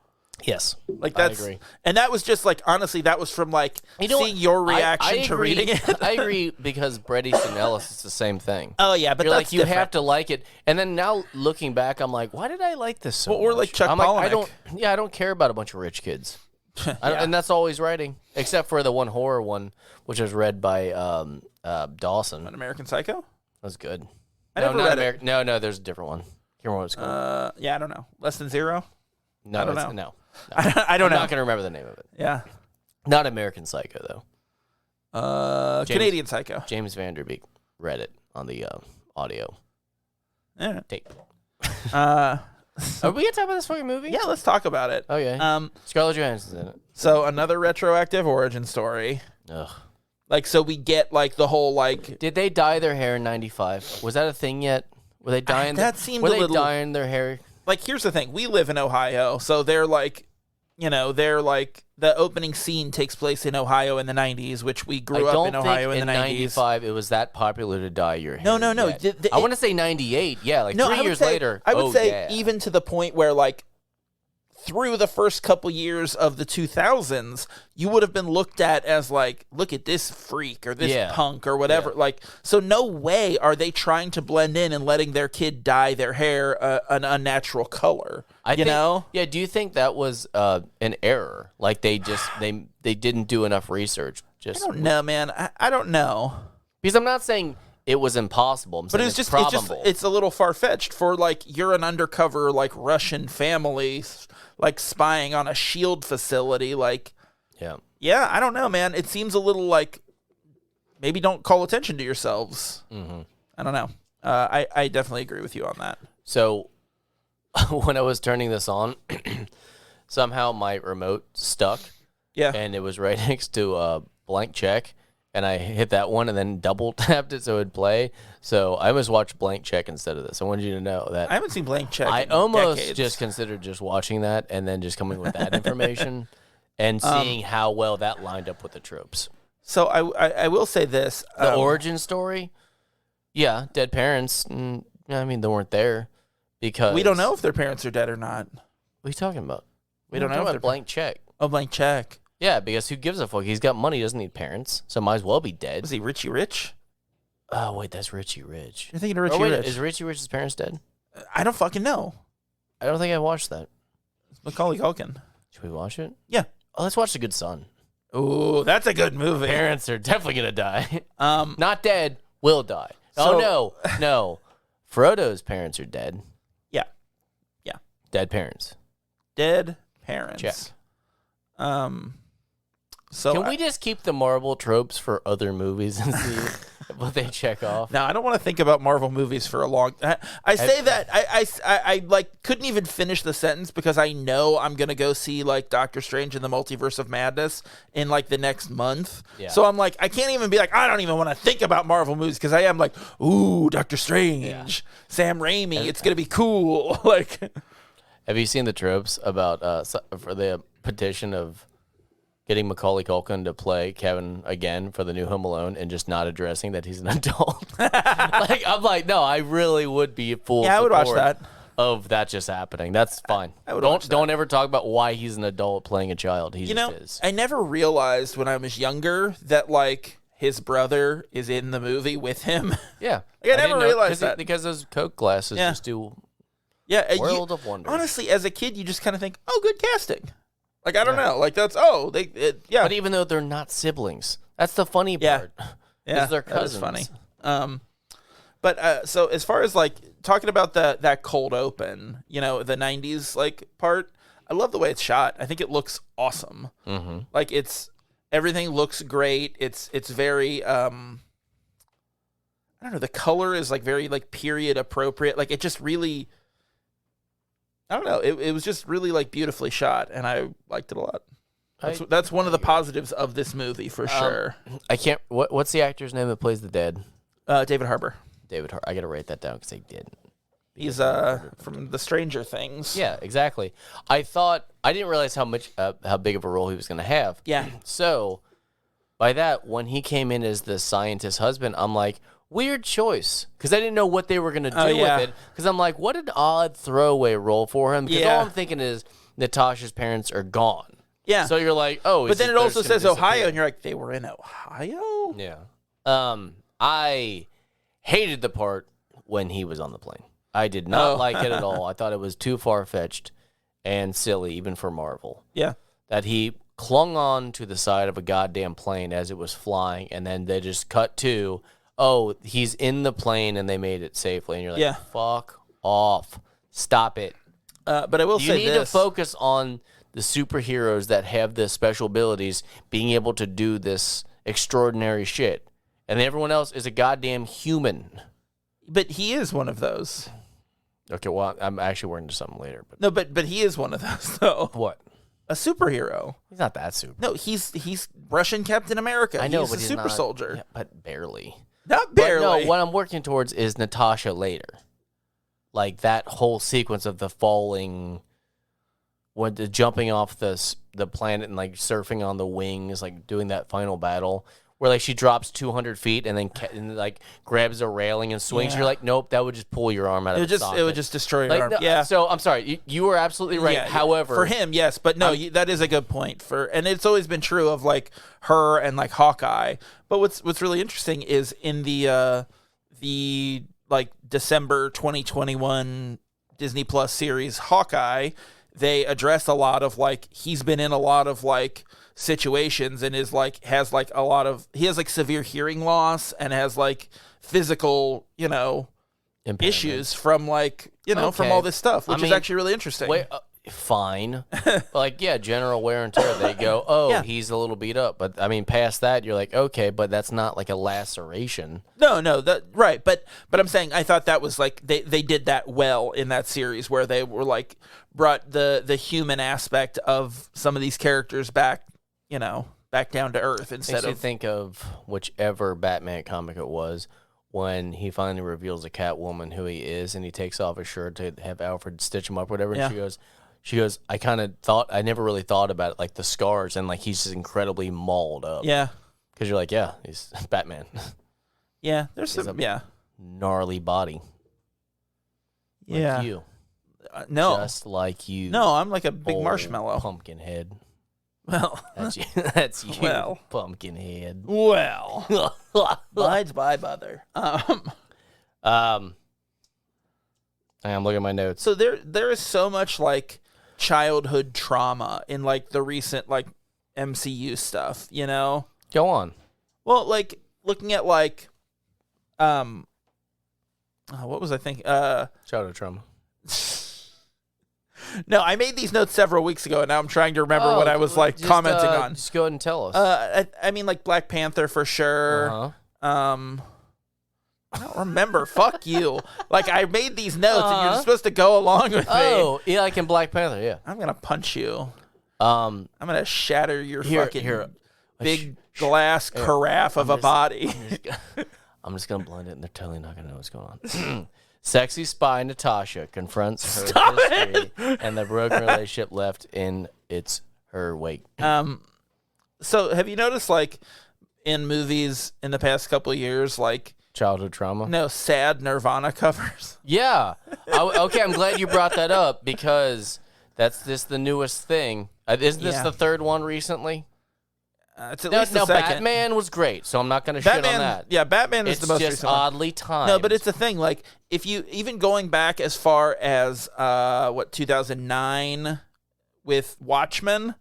Yes, Like I that's agree. and that was just like honestly that was from like You know seeing what? your I reaction to agree. reading it. I agree because Bret Easton Ellis is the same thing. Oh yeah, but You're that's like you different. have to like it, and then now looking back, I'm like, why did I like this so Well, or much? like Chuck I'm like, I Palahniuk. I don't care about a bunch of rich kids, Yeah. and that's always writing, except for the one horror one, which was read by Dawson. An American Psycho? That was good. I no, never not read it. No, there's a different one. Can't remember what it's called. Yeah, I don't know. Less than Zero? no, I don't it's, know. no. I don't I'm know. not gonna remember the name of it. Yeah. Not American Psycho though. Canadian Psycho. James Vanderbeek read it on the audio Yeah. tape. Uh, Are we gonna talk about this fucking movie? yeah, let's talk about it. Okay. Scarlett Johansson's in it. So another retroactive origin story. Ugh. Like, so we get like the whole like Did they dye their hair in '95? Was that a thing yet? Were they dyeing? that seemed were a they little- dyeing their hair? like here's the thing. We live in Ohio, so they're like, you know, they're like the opening scene takes place in Ohio in the 90s, which we I grew up don't in think Ohio in in the 90s. '95 it was that popular to dye your hair. No. yet. The- I want to say '98. Yeah, like No, 3 I would years say- later. I would oh, say yeah. even to the point where like through the first couple years of the 2000s, you would have been looked at as like, look at this freak or this Yeah. punk or whatever. Yeah. Like, so no way are they trying to blend in and letting their kid dye their hair an unnatural color. I you think, know? Yeah. Do you think that was an error? Like they just they didn't do enough research. I Just don't know, man. I don't know. because I'm not saying it was impossible. I'm But saying it's just probable. it's a little far fetched for like you're an undercover like Russian family like spying on a shield facility. Like, yeah. I don't know, man. It seems a little like maybe don't call attention to yourselves. Mm-hmm. I don't know. I definitely agree with you on that. So when I was turning this on, somehow my remote stuck. Yeah. And it was right next to a blank check, and I hit that one and then double tapped it so it would play. So I almost watched Blank Check instead of this. I wanted you to know that I haven't seen Blank Check. I in almost decades. just considered just watching that and then just coming with that information and seeing how well that lined up with the tropes. So I will say this. The origin story, yeah, dead parents. I mean, they weren't there because we don't know if their parents are dead or not. What are you talking about? We don't know Talking if about they're- Blank Check. Oh, Blank Check. Yeah, because who gives a fuck? He's got money. He doesn't need parents, so might as well be dead. Was he Richie Rich? Oh wait, that's Richie Rich. You're thinking of Richie Oh wait, Rich. is Richie Rich's parents dead? I don't fucking know. I don't think I watched that. It's Macaulay Culkin. Should we watch it? Yeah. Oh, let's watch The Good Son. Ooh, that's a good movie. Parents are definitely gonna die. Um, Not dead, will die. So- Oh no. Frodo's parents are dead. Yeah. Dead parents. dead parents. Check. So Can we just keep the Marvel tropes for other movies and see what they check off? now I don't want to think about Marvel movies for a long. I say that I like couldn't even finish the sentence because I know I'm gonna go see like Doctor Strange and the Multiverse of Madness in like the next month. Yeah. So I'm like I can't even be like I don't even want to think about Marvel movies because I am like ooh Doctor Strange, Sam Raimi, it's gonna be cool. Like Have you seen the tropes about for the petition of getting Macaulay Culkin to play Kevin again for the new Home Alone and just not addressing that he's an adult? I'm like, no, I really would be full. Yeah, I would watch support that. Of that just happening. That's fine. I would watch that. Don't ever talk about why he's an adult playing a child. He you just know, is. I never realized when I was younger that like his brother is in the movie with him. Yeah, Like, I never didn't know, realized 'cause that. because those Coke glasses Yeah. just do. Yeah, World of Wonder. Honestly, as a kid, you just kind of think, "Oh, good casting." Like I don't Yeah. know, like that's yeah. But even though they're not siblings, That's the funny part. Yeah, they're cousins. That is funny. But so as far as like talking about that cold open, the 90s like part, I love the way it's shot. I think it looks awesome. Mm-hmm. Like everything looks great. It's very I don't know, the color is like very like period appropriate. Like it just really, I don't know, it was just really like beautifully shot, and I liked it a lot. That's one of the positives of this movie for sure. I can't. What's the actor's name that plays the dad? David Harbour. I gotta write that down because I didn't. He's from the Stranger Things. Yeah, exactly. I didn't realize how big of a role he was gonna have. Yeah. So by that, when he came in as the scientist husband, I'm like, weird choice, because I didn't know what they were gonna do with it. Because I'm like, what an odd throwaway role for him. Because all I'm thinking is Natasha's parents are gone. Yeah. So you're like, oh, but then it also says Ohio, and you're like, they were in Ohio? Yeah. I hated the part when he was on the plane. I did not like it at all. I thought it was too far-fetched and silly, even for Marvel. Yeah. That he clung on to the side of a goddamn plane as it was flying, and then they just cut to, oh, he's in the plane, and they made it safely. And you're like, fuck off. Stop it. But I will say this. You need to focus on the superheroes that have the special abilities being able to do this extraordinary shit. And everyone else is a goddamn human. But he is one of those. Okay, well, I'm actually working to something later. But no, but he is one of those, though. What? A superhero. He's not that super. No, he's Russian Captain America. I know, he's but a he's super not, soldier. Yeah, but barely. Not barely. But no, what I'm working towards is Natasha later. Like that whole sequence of the falling, when the jumping off the planet and like surfing on the wings, like doing that final battle. Where like she drops 200 feet and then like grabs a railing and swings. Yeah. You're like, nope, that would just pull your arm out of the socket. It would just destroy your arm. No, yeah. So I'm sorry, you were absolutely right. Yeah, however, for him, yes, but no, that is a good point. And it's always been true of like her and like Hawkeye. But what's really interesting is in the like December 2021 Disney Plus series Hawkeye, they address a lot of like he's been in a lot of like situations and is like has like a lot of he has like severe hearing loss and has like physical issues from like from all this stuff, which is actually really interesting. Wait, fine. Like general wear and tear. They go, he's a little beat up, but I mean past that you're like, okay, but that's not like a laceration. No, that right, but I'm saying I thought that was like they did that well in that series where they were like brought the human aspect of some of these characters back down to earth instead Makes of... you think of whichever Batman comic it was when he finally reveals to Catwoman who he is and he takes off his shirt to have Alfred stitch him up or whatever. And she goes, I never really thought about it, like the scars and like he's just incredibly mauled up. Yeah. Because you're like, he's Batman. Yeah, there's some, gnarly body. Yeah. Like you. No. Just like you. No, I'm like a big marshmallow. Pumpkin head. Well, that's you. That's you. Well, pumpkin head. Well, bides by mother. I'm looking at my notes. So there is so much like childhood trauma in like the recent like MCU stuff. Go on. Well, like looking at like, what was I thinking? Childhood trauma. No, I made these notes several weeks ago, and now I'm trying to remember what I was like commenting on. Just go ahead and tell us. I mean, like Black Panther for sure. Uh-huh. I don't remember. Fuck you. Like I made these notes, and you're supposed to go along with me. Oh, yeah, like in Black Panther. Yeah. I'm gonna punch you. I'm gonna shatter your fucking big glass carafe of a body. I'm just gonna blend it, and they're totally not gonna know what's going on. Sexy spy Natasha confronts her history and the broken relationship left in her wake. So have you noticed, like, in movies in the past couple of years, like childhood trauma? No, sad Nirvana covers. Yeah. Okay, I'm glad you brought that up because that's just the newest thing. Isn't this the third one recently? It's at least the second. Batman was great, so I'm not going to shit on that. Yeah, Batman is the most recent one. It's just oddly timed. No, but it's the thing. Like, if you even going back as far as 2009 with Watchmen,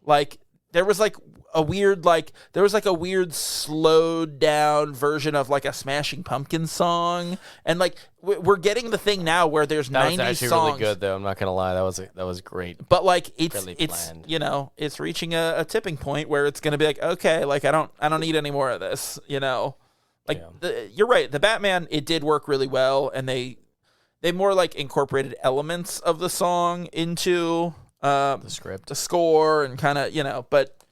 like there was like a weird, like, there was like a weird slowed down version of like a Smashing Pumpkins song, and like we're getting the thing now where there's That 90 was actually songs, really good, though. I'm not gonna lie, that was great. but like Really it's bland. you know, it's reaching a tipping point where it's gonna be like, okay, like I don't need any more of this, you know, like you're right. The Batman, it did work really well, and they more like incorporated elements of the song into The script. the score and kind of, you know, but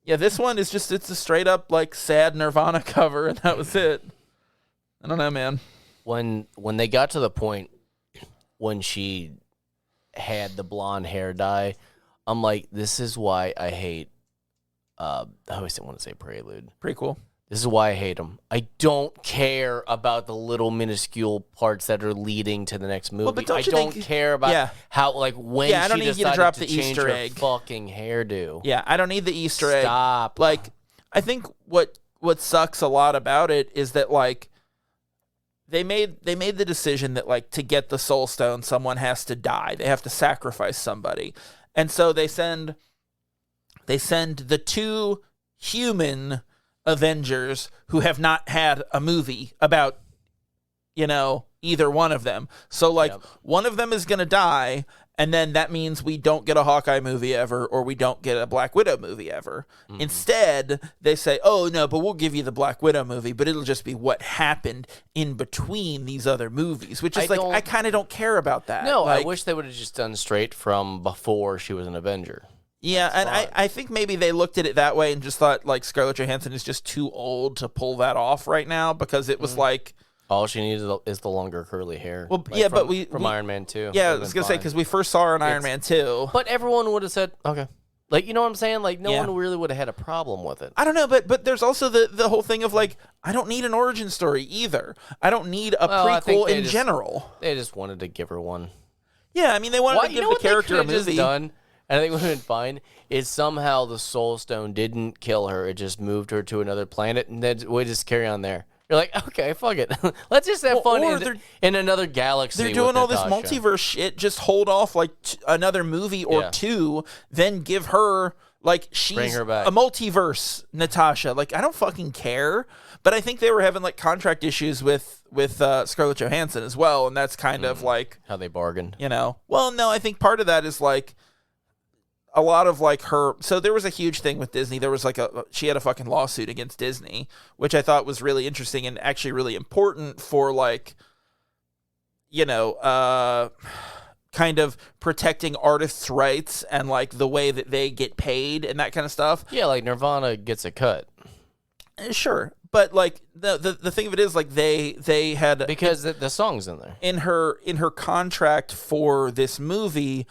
yeah, this one is just, it's a straight up like sad Nirvana cover, and that was it. I don't know, man. When they got to the point when she had the blonde hair dye, I'm like, this is why I hate. I always didn't want to say Prelude. Pretty cool. This is why I hate them. I don't care about the little minuscule parts that are leading to the next movie. but don't I you don't think- care about Yeah. how, like, when Yeah, I don't she need you to decided drop to the change Easter her egg. fucking hairdo. Yeah, I don't need the Easter egg. Stop. Like, I think what sucks a lot about it is that like they made the decision that like to get the Soul Stone, someone has to die. They have to sacrifice somebody, and so they send the two human Avengers who have not had a movie about, you know, either one of them. So like one of them is going to die, and then that means we don't get a Hawkeye movie ever, or we don't get a Black Widow movie ever. Instead, they say, oh no, but we'll give you the Black Widow movie, but it'll just be what happened in between these other movies, which is I kind of don't care about that. No, like, I wish they would have just done straight from before she was an Avenger. Yeah, and I think maybe they looked at it that way and just thought, like, Scarlett Johansson is just too old to pull that off right now, because it was like... All she needs is the longer curly hair. Well, like yeah, from, but we... From Iron Man 2. Yeah, I was going to say, because we first saw her in Iron Man 2. But everyone would have said, okay. Like, you know what I'm saying? Like, no Yeah. one really would have had a problem with it. I don't know, but there's also the whole thing of, like, I don't need an origin story either. I don't need a prequel in general. They just wanted to give her one. Yeah, I mean, they wanted to give the character a Just movie. done, and I think would have been fine, is somehow the Soul Stone didn't kill her. It just moved her to another planet, and then we just carry on there. You're like, okay, fuck it. Let's just have fun in another galaxy. They're doing all this Natasha. multiverse shit. Just hold off like another movie or two, then give her like Bring she's her back. a multiverse Natasha. Like, I don't fucking care. But I think they were having like contract issues with Scarlett Johansson as well, and that's kind of like how they bargained. You know, well, no, I think part of that is like a lot of like her. So there was a huge thing with Disney. There was like she had a fucking lawsuit against Disney, which I thought was really interesting and actually really important for like, you know, kind of protecting artists' rights and like the way that they get paid and that kind of stuff. Yeah, like Nirvana gets a cut. Sure. But like the thing of it is like they had, because the song's in there. In her contract for this movie,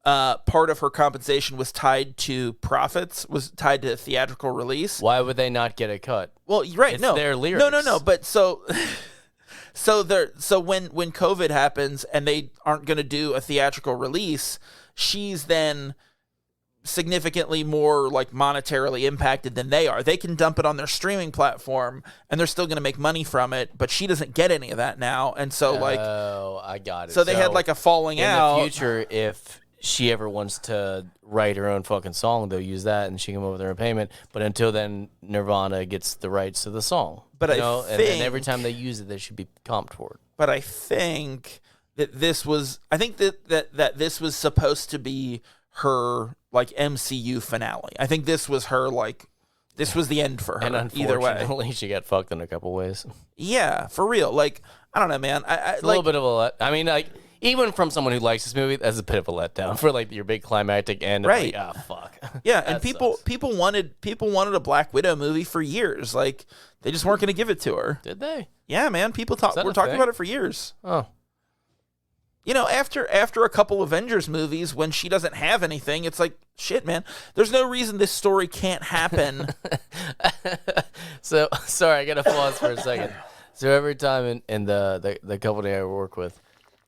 part of her compensation was tied to profits, was tied to theatrical release. Why would they not get a cut? Well, right, It's no, their lyrics. no. But so when COVID happens and they aren't going to do a theatrical release, she's then significantly more like monetarily impacted than they are. They can dump it on their streaming platform and they're still going to make money from it, but she doesn't get any of that now. And so like, oh, I got it. So they had like a falling out. In the future, if she ever wants to write her own fucking song, they'll use that and she can come up with her payment. But until then, Nirvana gets the rights to the song. But and every time they use it, they should be comped for it. But I think that this was, that this was supposed to be her like MCU finale. I think this was her like, this was the end for her. And either way, unfortunately, she got fucked in a couple ways. Yeah, for real. Like, I don't know, man. It's a little bit of a I mean, like, even from someone who likes this movie, that's a bit of a letdown for like your big climactic end. Right? Like, fuck. Yeah, and people wanted a Black Widow movie for years. Like, they just weren't going to give it to her. Did they? Yeah, man. People were talking about it for years. Oh. You know, after a couple Avengers movies, when she doesn't have anything, it's like, shit, man. There's no reason this story can't happen. So, sorry, I got to pause for a second. So every time in the company I work with,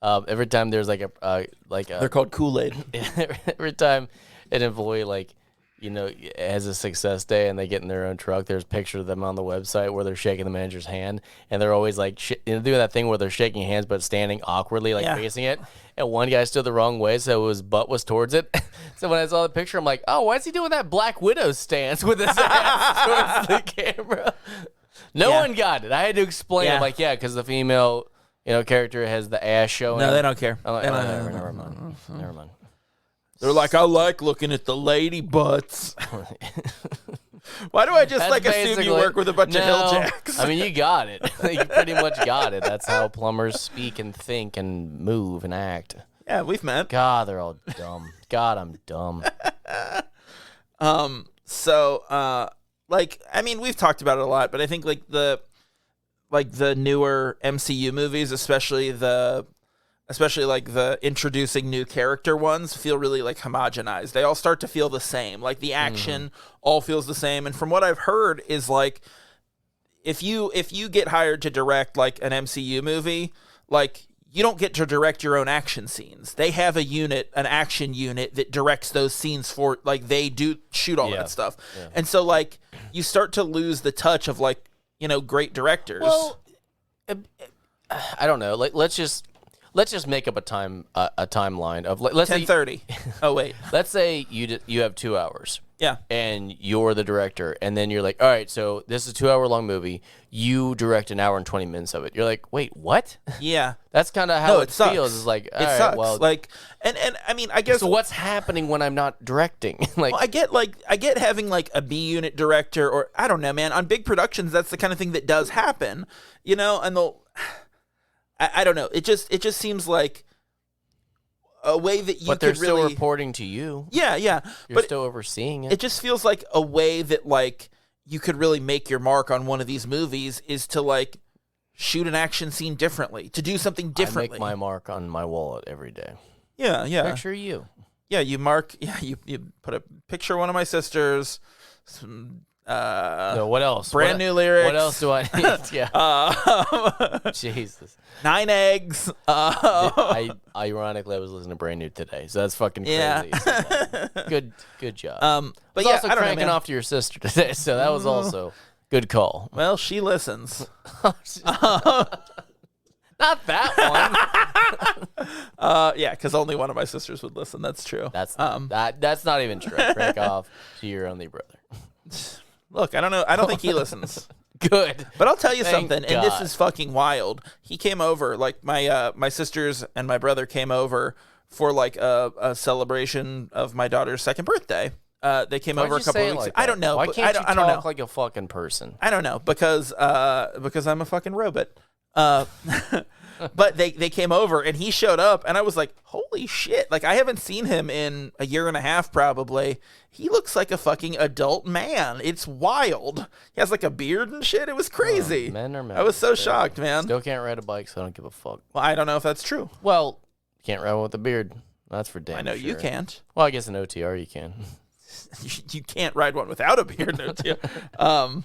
every time there's like a they're called Kool Aid. every time an employee like has a success day and they get in their own truck, there's pictures of them on the website where they're shaking the manager's hand, and they're always like doing that thing where they're shaking hands but standing awkwardly, like facing it. And one guy stood the wrong way, so his butt was towards it. So when I saw the picture, I'm like, oh, why is he doing that Black Widow stance with his ass towards the camera? No one got it. I had to explain. I'm like, because the female character has the ass showing. No, they don't care. I'm like, never mind. Never mind. They're like, I like looking at the lady butts. Why do I just assume you work with a bunch of hilljacks? I mean, you got it. You pretty much got it. That's how plumbers speak and think and move and act. Yeah, we've met. God, they're all dumb. God, I'm dumb. We've talked about it a lot, but I think the newer MCU movies, especially the introducing new character ones, feel really homogenized. They all start to feel the same. Like the action all feels the same. And from what I've heard is if you get hired to direct an MCU movie, you don't get to direct your own action scenes. They have an action unit that directs those scenes for they do shoot all that stuff. Yeah. And so you start to lose the touch of great directors. Well, I don't know. Let's just make up a timeline of let's 10:30. Oh wait. Let's say you have 2 hours. Yeah. And you're the director, and then you're like, all right, so this is a 2-hour-long movie. You direct an hour and 20 minutes of it. You're like, wait, what? Yeah. That's kind of how it sucks. feels. It's like, all it right, sucks. Well, and I mean, I guess. So what's happening when I'm not directing? I get having a B unit director, or I don't know, man. On big productions, that's the kind of thing that does happen, and they'll. I don't know. It just seems like a way that you but they're could really still reporting to you. Yeah. You're still overseeing it. It just feels like a way that you could really make your mark on one of these movies is to shoot an action scene differently, to do something differently. I make my mark on my wallet every day. Yeah. Picture you. Yeah, you mark. Yeah, you put a picture of one of my sisters. Some. No, what else? Brand new lyrics. What else do I need? Yeah. Jesus. 9 eggs. Ironically, I was listening to Brand New today, so that's fucking crazy. Yeah. Good job. But yeah, also I don't cranking know, off to your sister today, so that was also good call. Well, she listens. Not that one. Yeah, because only one of my sisters would listen. That's true. That's not even true. Crank off to your only brother. Look, I don't know. I don't think he listens. Good. But I'll tell you Thank something, God. and this is fucking wild. He came over, my sisters and my brother came over for a celebration of my daughter's second birthday. They came over a couple of weeks. Like I don't know. Why can't you I don't talk know. like a fucking person? I don't know because I'm a fucking robot. But they came over and he showed up and I was like, holy shit. I haven't seen him in a year and a half probably. He looks like a fucking adult man. It's wild. He has a beard and shit. It was crazy. Men are men. I was so shocked, man. Still can't ride a bike, so I don't give a fuck. Well, I don't know if that's true. Well, can't ride one with a beard. That's for damn I know sure. you can't. Well, I guess in OTR you can. You can't ride one without a beard, no too. All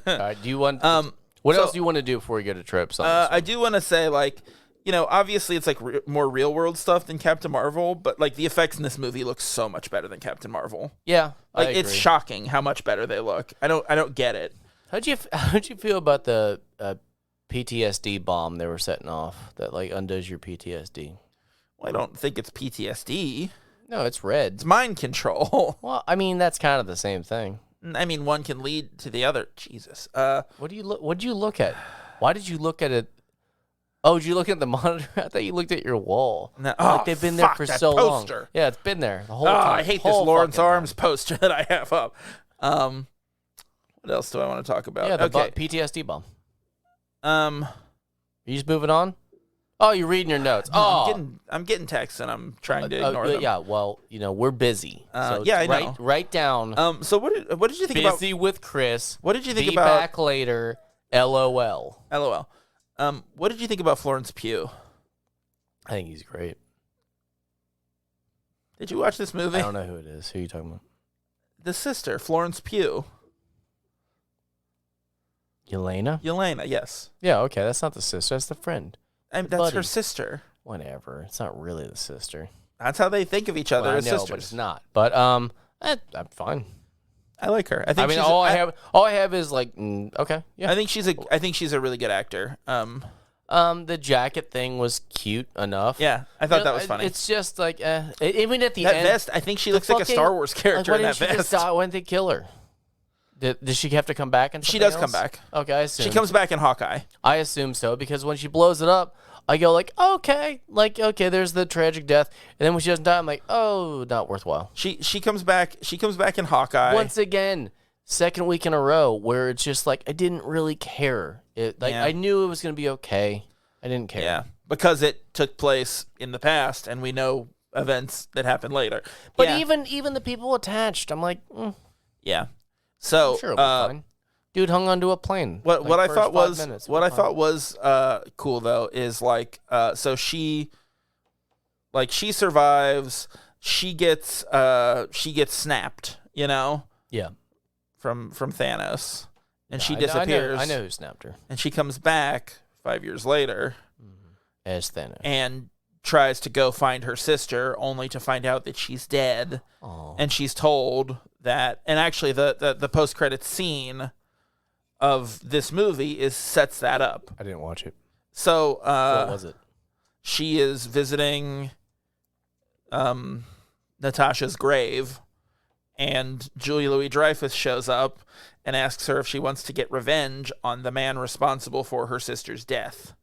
right, do you want... What else do you want to do before we go to trips? I do want to say, obviously it's more real world stuff than Captain Marvel, but the effects in this movie look so much better than Captain Marvel. Yeah, it's shocking how much better they look. I don't get it. How'd you feel about the PTSD bomb they were setting off that undoes your PTSD? Well, I don't think it's PTSD. No, it's red. It's mind control. Well, I mean that's kind of the same thing. I mean, one can lead to the other. Jesus. What did you look at? Why did you look at it? Oh, did you look at the monitor? I thought you looked at your wall. No. They've been there for so poster. long. Yeah, it's been there the whole time. I hate this Lawrence Arms poster that I have up. What else do I want to talk about? Yeah, the PTSD bomb. Are you just moving on? Oh, you're reading your notes. I'm getting texts and I'm trying to ignore them. Yeah, well, we're busy. So I know. Write down. So what did you think about busy with Chris? What did you think be about back later? LOL. LOL. What did you think about Florence Pugh? I think he's great. Did you watch this movie? I don't know who it is. Who are you talking about? The sister, Florence Pugh. Yelena, yes. Yeah, okay. That's not the sister. That's the friend. That's her sister. Whatever. It's not really the sister. That's how they think of each other Well, as I know, sisters. but it's not. But I'm fine. I like her. I think. I mean, she's all I have is like, okay, yeah. I think she's a really good actor. The jacket thing was cute enough. Yeah, I thought that was funny. It's just like, even at the that end, vest. I think she looks like a Star Wars character why in that didn't she vest. just die? Why didn't they kill her? Did she have to come back? And She does come back. Okay, I assume She comes back in Hawkeye. I assume so because when she blows it up, I go like, okay, there's the tragic death, and then when she doesn't die, I'm like, oh, not worthwhile. She comes back. She comes back in Hawkeye. Once again, second week in a row where it's just like I didn't really care. I knew it was gonna be okay. I didn't care. Yeah, because it took place in the past, and we know events that happened later. But yeah. even the people attached, I'm like, yeah. So I'm sure it'll be fine. Dude hung onto a plane. What I thought was cool though is like so she survives. She gets snapped. You know. Yeah. From Thanos, and she I disappears. I know who snapped her. And she comes back 5 years later as Thanos and tries to go find her sister, only to find out that she's dead. Aww. And she's told that. And actually, the post-credits scene of this movie sets that up. I didn't watch it. So what was it? She is visiting Natasha's grave, and Julia Louis-Dreyfus shows up and asks her if she wants to get revenge on the man responsible for her sister's death,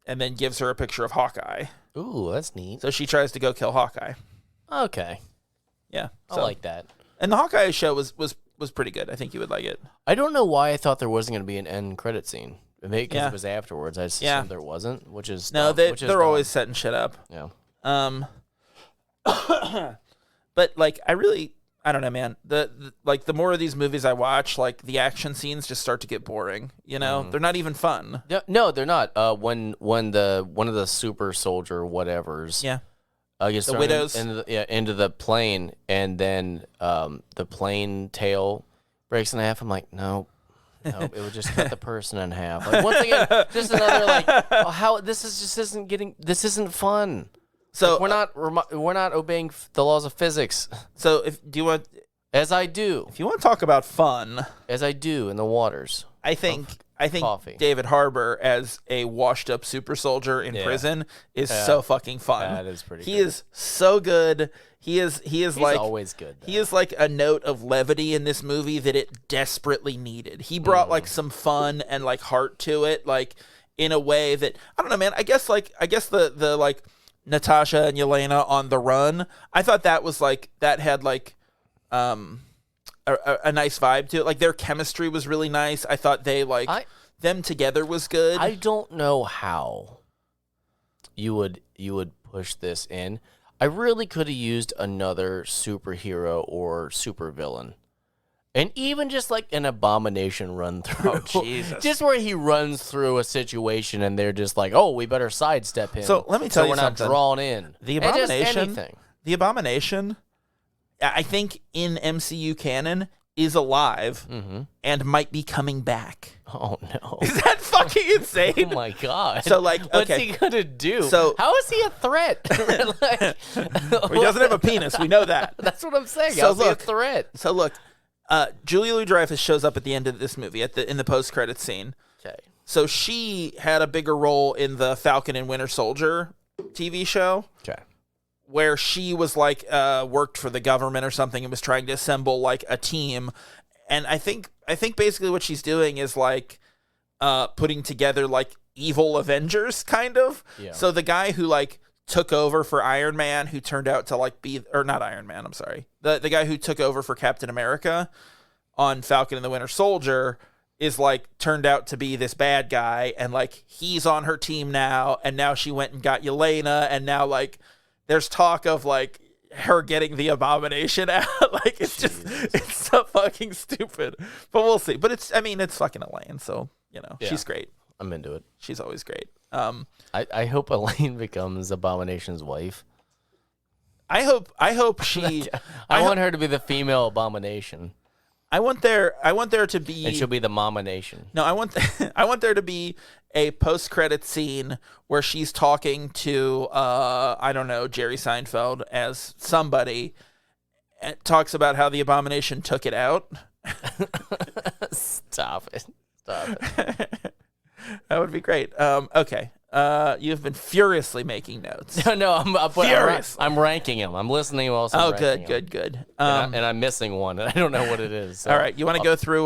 and then gives her a picture of Hawkeye. Ooh, that's neat. So she tries to go kill Hawkeye. Okay. Yeah. I like that. And the Hawkeye show was pretty good. I think you would like it. I don't know why I thought there wasn't going to be an end credit scene. Maybe because it was afterwards. I just assumed there wasn't, which is no. Dumb, They're always setting shit up. Yeah. But like I don't know, man. The more of these movies I watch, like the action scenes just start to get boring. You know, they're not even fun. No, they're not. When one of the super soldier whatevers, gets the widows into the plane, and then the plane tail breaks in half. I'm like, no, it would just cut the person in half. Like once again, just another how this isn't fun. So we're not obeying the laws of physics. So if you want to talk about fun, as I do in the waters, I think coffee. David Harbour as a washed up super soldier in prison is so fucking fun. That is pretty. He is so good. He's like always good. Though. He is like a note of levity in this movie that it desperately needed. He brought like some fun and like heart to it, like in a way that I don't know, man. I guess the like Natasha and Yelena on the run, I thought that was like that had like a nice vibe to it. Like their chemistry was really nice. I thought them together was good. I don't know how you would push this in. I really could have used another superhero or supervillain. And even just like an Abomination run through. Oh, Jesus. Just where he runs through a situation and they're just like, oh, we better sidestep him. So let me tell you something. So we're not drawn in. The Abomination, I think in MCU canon, is alive and might be coming back. Oh, no. Is that fucking insane? Oh, my God. So, like, okay. What's he going to do? So, how is he a threat? He doesn't have a penis. We know that. That's what I'm saying. So How's he a threat? So, look. Julia Louis-Dreyfus shows up at the end of this movie in the post-credits scene. Okay. So she had a bigger role in the Falcon and Winter Soldier TV show. Okay. Where she was like worked for the government or something and was trying to assemble like a team. And I think basically what she's doing is like putting together like evil Avengers kind of. Yeah. So the guy who like took over for Iron Man, who turned out to like be, or not Iron Man, I'm sorry. The guy who took over for Captain America on Falcon and the Winter Soldier is like turned out to be this bad guy, and like he's on her team now, and now she went and got Yelena, and now like there's talk of like her getting the Abomination out. Like it's it's so fucking stupid. But we'll see. But it's fucking Elaine, so she's great. I'm into it. She's always great. I hope Elaine becomes Abomination's wife. I hope she. I want her to be the female Abomination. I want there to be. And she'll be the Mama Nation. No, I want there to be a post-credit scene where she's talking to I don't know, Jerry Seinfeld as somebody, and talks about how the Abomination took it out. Stop it. That would be great. Okay. You've been furiously making notes. No, Furious. I'm ranking them. I'm listening while I'm ranking them. Good. And I'm missing one, and I don't know what it is. So all right, you want to go through?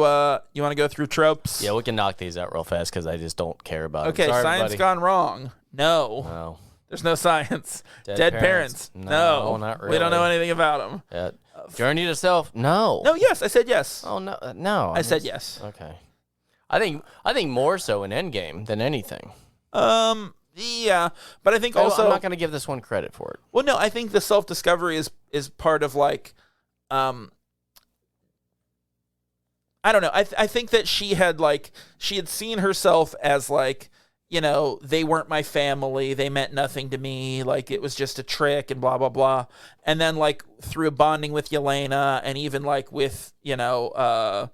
You want to go through tropes? Yeah, we can knock these out real fast because I just don't care about Okay, them. Sorry, science everybody. gone wrong. No, there's no science. Dead parents. No, not really. We don't know anything about them. Journey to Self. No. No, yes, I said yes. Oh no, no. I said yes. Okay. I think more so in Endgame than anything. Yeah, but I think also I'm not going to give this one credit for it. Well, no, I think the self-discovery is part of like, I don't know. I think that she had seen herself as like, you know, they weren't my family, they meant nothing to me, like it was just a trick and blah blah blah. And then like through bonding with Yelena and even like with, you know,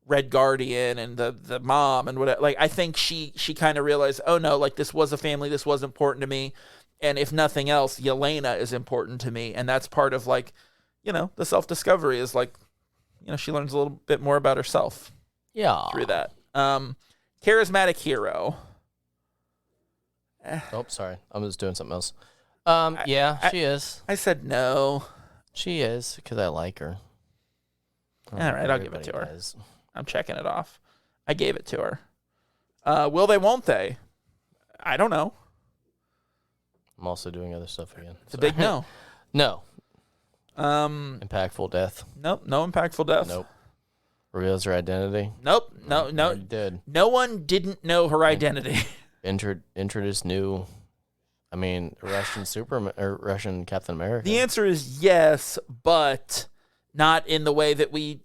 Red Guardian and the mom and whatever, like I think she kind of realized, oh no, like this was a family, this was important to me, and if nothing else, Yelena is important to me, and that's part of like, you know, the self-discovery is like, you know, she learns a little bit more about herself. Yeah. Through that. Charismatic hero. Oh, sorry, I'm just doing something else. She is. I said no. She is because I like her. All right, I'll give it to her. Does. I'm checking it off. I gave it to her. Will they, won't they? I don't know. I'm also doing other stuff again. It's a big no. No. Impactful death. Nope. No impactful death. Nope. Reveals her identity. Nope. No. Did. No one didn't know her identity. Introduced new. I mean, Russian Superman or Russian Captain America. The answer is yes, but not in the way that we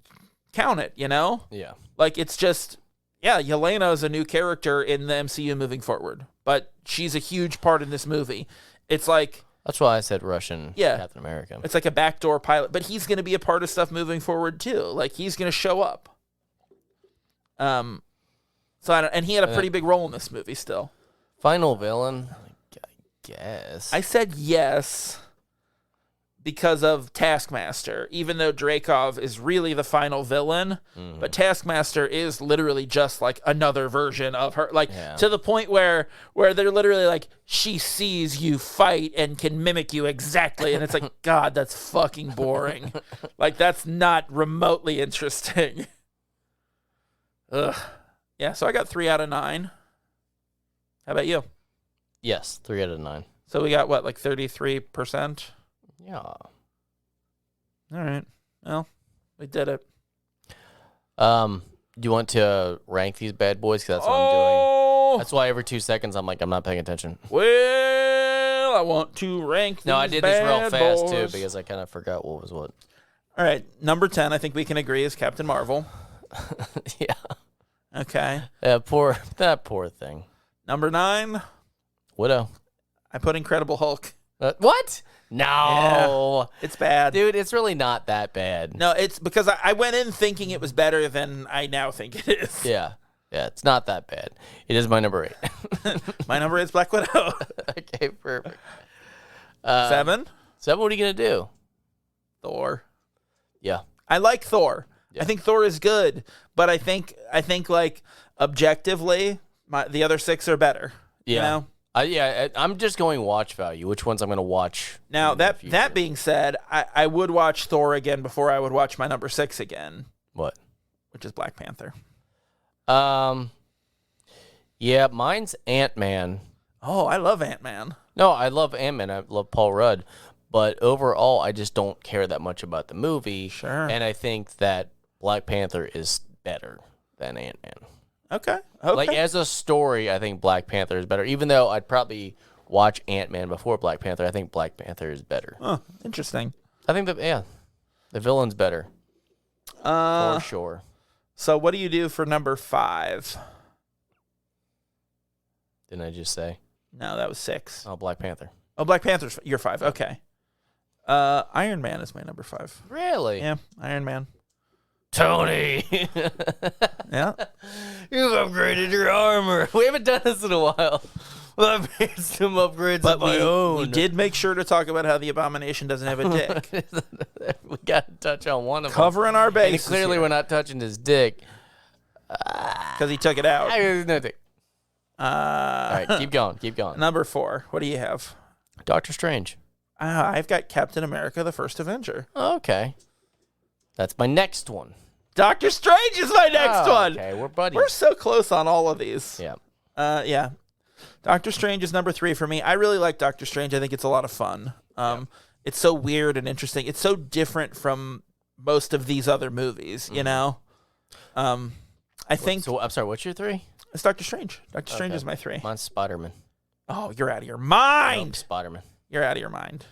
count it, you know? Yeah. Like, it's just, yeah, Yelena is a new character in the MCU moving forward, but she's a huge part in this movie. It's like... That's why I said Russian Captain America. It's like a backdoor pilot, but he's going to be a part of stuff moving forward, too. Like, he's going to show up. And he had a pretty big role in this movie still. Final villain, I guess. I said yes because of Taskmaster, even though Dreykov is really the final villain, but Taskmaster is literally just like another version of her, like to the point where they're literally like, she sees you fight and can mimic you exactly, and it's like, God, that's fucking boring. Like, that's not remotely interesting. Ugh. Yeah, so I got 3 out of 9. How about you? Yes, 3 out of 9. So we got what, like 33%? Yeah. All right. Well, we did it. Do you want to rank these bad boys? Because that's what I'm doing. That's why every 2 seconds I'm like, I'm not paying attention. Well, I want to rank these No, I did this real fast, boys. too, because I kind of forgot what was what. All right. Number 10, I think we can agree, is Captain Marvel. Yeah. Okay. That poor thing. Number 9, Widow. I put Incredible Hulk. What? No. Yeah, it's bad. Dude, it's really not that bad. No, it's because I went in thinking it was better than I now think it is. Yeah. Yeah, it's not that bad. It is my number 8. My number 8 is Black Widow. Okay, perfect. 7? 7, what are you going to do? Thor. Yeah. I like Thor. Yeah. I think Thor is good, but I think like objectively, the other 6 are better. Yeah. You know? I'm just going watch value. Which ones I'm going to watch? Now that being said, I would watch Thor again before I would watch my number 6 again. What? Which is Black Panther. Yeah, mine's Ant-Man. Oh, I love Ant-Man. No, I love Ant-Man. I love Paul Rudd. But overall, I just don't care that much about the movie. Sure. And I think that Black Panther is better than Ant-Man. Okay. Like, as a story, I think Black Panther is better. Even though I'd probably watch Ant-Man before Black Panther, I think Black Panther is better. Oh, interesting. I think the villain's better. For sure. So what do you do for number 5? Didn't I just say? No, that was 6. Oh, Black Panther. Oh, Black Panther's your 5. Okay. Iron Man is my number 5. Really? Yeah, Iron Man. Tony, Yeah. you've upgraded your armor. We haven't done this in a while. Well, I've made some upgrades But of my own. we did make sure to talk about how the Abomination doesn't have a dick. We got to touch on one of them. Covering our And bases. clearly we're not touching his dick. Because he took it out. There's no dick. All right, keep going. Keep going. Number 4. What do you have? Doctor Strange. I've got Captain America, the First Avenger. Okay. That's my next one. Doctor Strange is my next one. Okay, we're buddies. We're so close on all of these. Yeah. Yeah. Doctor Strange is number 3 for me. I really like Doctor Strange. I think it's a lot of fun. It's so weird and interesting. It's so different from most of these other movies, you know? I think... So, I'm sorry, what's your 3? It's Doctor Strange. Doctor Strange is my 3. Mine's Spider-Man. Oh, you're out of your mind. Nope, Spider-Man. You're out of your mind.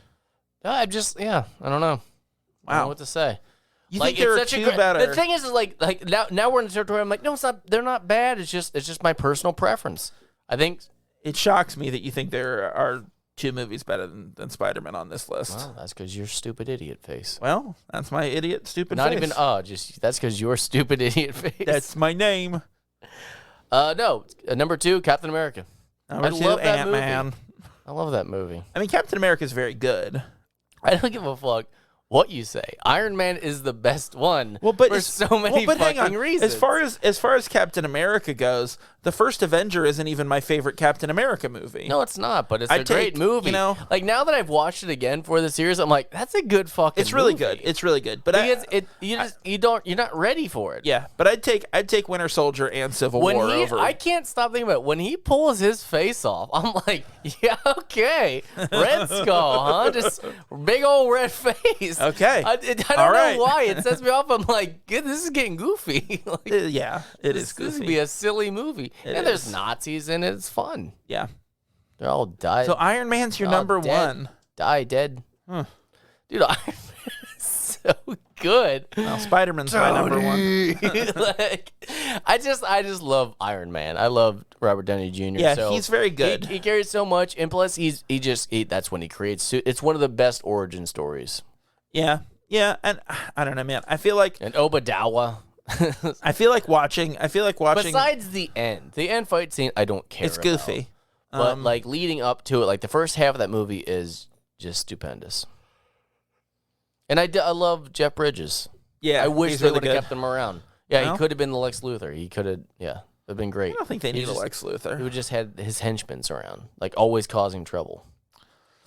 I don't know. I don't know what to say. You think there are two better? The thing is like now we're in the territory. I'm like, no, it's not. They're not bad. It's just my personal preference. I think it shocks me that you think there are 2 movies better than Spider-Man on this list. Well, that's because you're stupid idiot face. Well, that's my idiot stupid not face. Not even that's because you're stupid idiot face. That's my name. No, number 2, Captain America. Number 2, love that Ant-Man. movie. I love that movie. I mean, Captain America is very good. I don't give a fuck what you say. Iron Man is the best one. Well, but for so many fucking reasons. As far as Captain America goes, the first Avenger isn't even my favorite Captain America movie. No, it's not. But it's a great movie. You know, like now that I've watched it again for the series, I'm like, that's a good fucking. It's really movie. good. It's really good. But you're not ready for it. Yeah, but I'd take Winter Soldier and Civil War over. I can't stop thinking about it. When he pulls his face off, I'm like, yeah, okay, Red Skull, huh? Just big old red face. Okay. I don't know why it sets me off. I'm like, this is getting goofy. Like, yeah, it is goofy. This would be a silly movie. There's Nazis in it. It's fun. Yeah. They're all died. So Iron Man's your number dead. 1. Dead. Huh. Dude, Iron Man is so good. Well, Spider-Man's my number 1. Like, I just love Iron Man. I love Robert Downey Jr. Yeah, so he's very good. He carries so much, and plus that's when he creates suit. It's one of the best origin stories. Yeah, and I don't know, man. I feel like Obadiah. I feel like watching. Besides the end fight scene, I don't care. It's goofy, but like leading up to it, like the first half of that movie is just stupendous. And I love Jeff Bridges. Yeah, I wish he's they really would have good. kept him around. Yeah, No? he could have been the Lex Luthor. He could have. Yeah, it'd been great. I don't think they need a Lex Luthor. He would just had his henchmen around, like always causing trouble.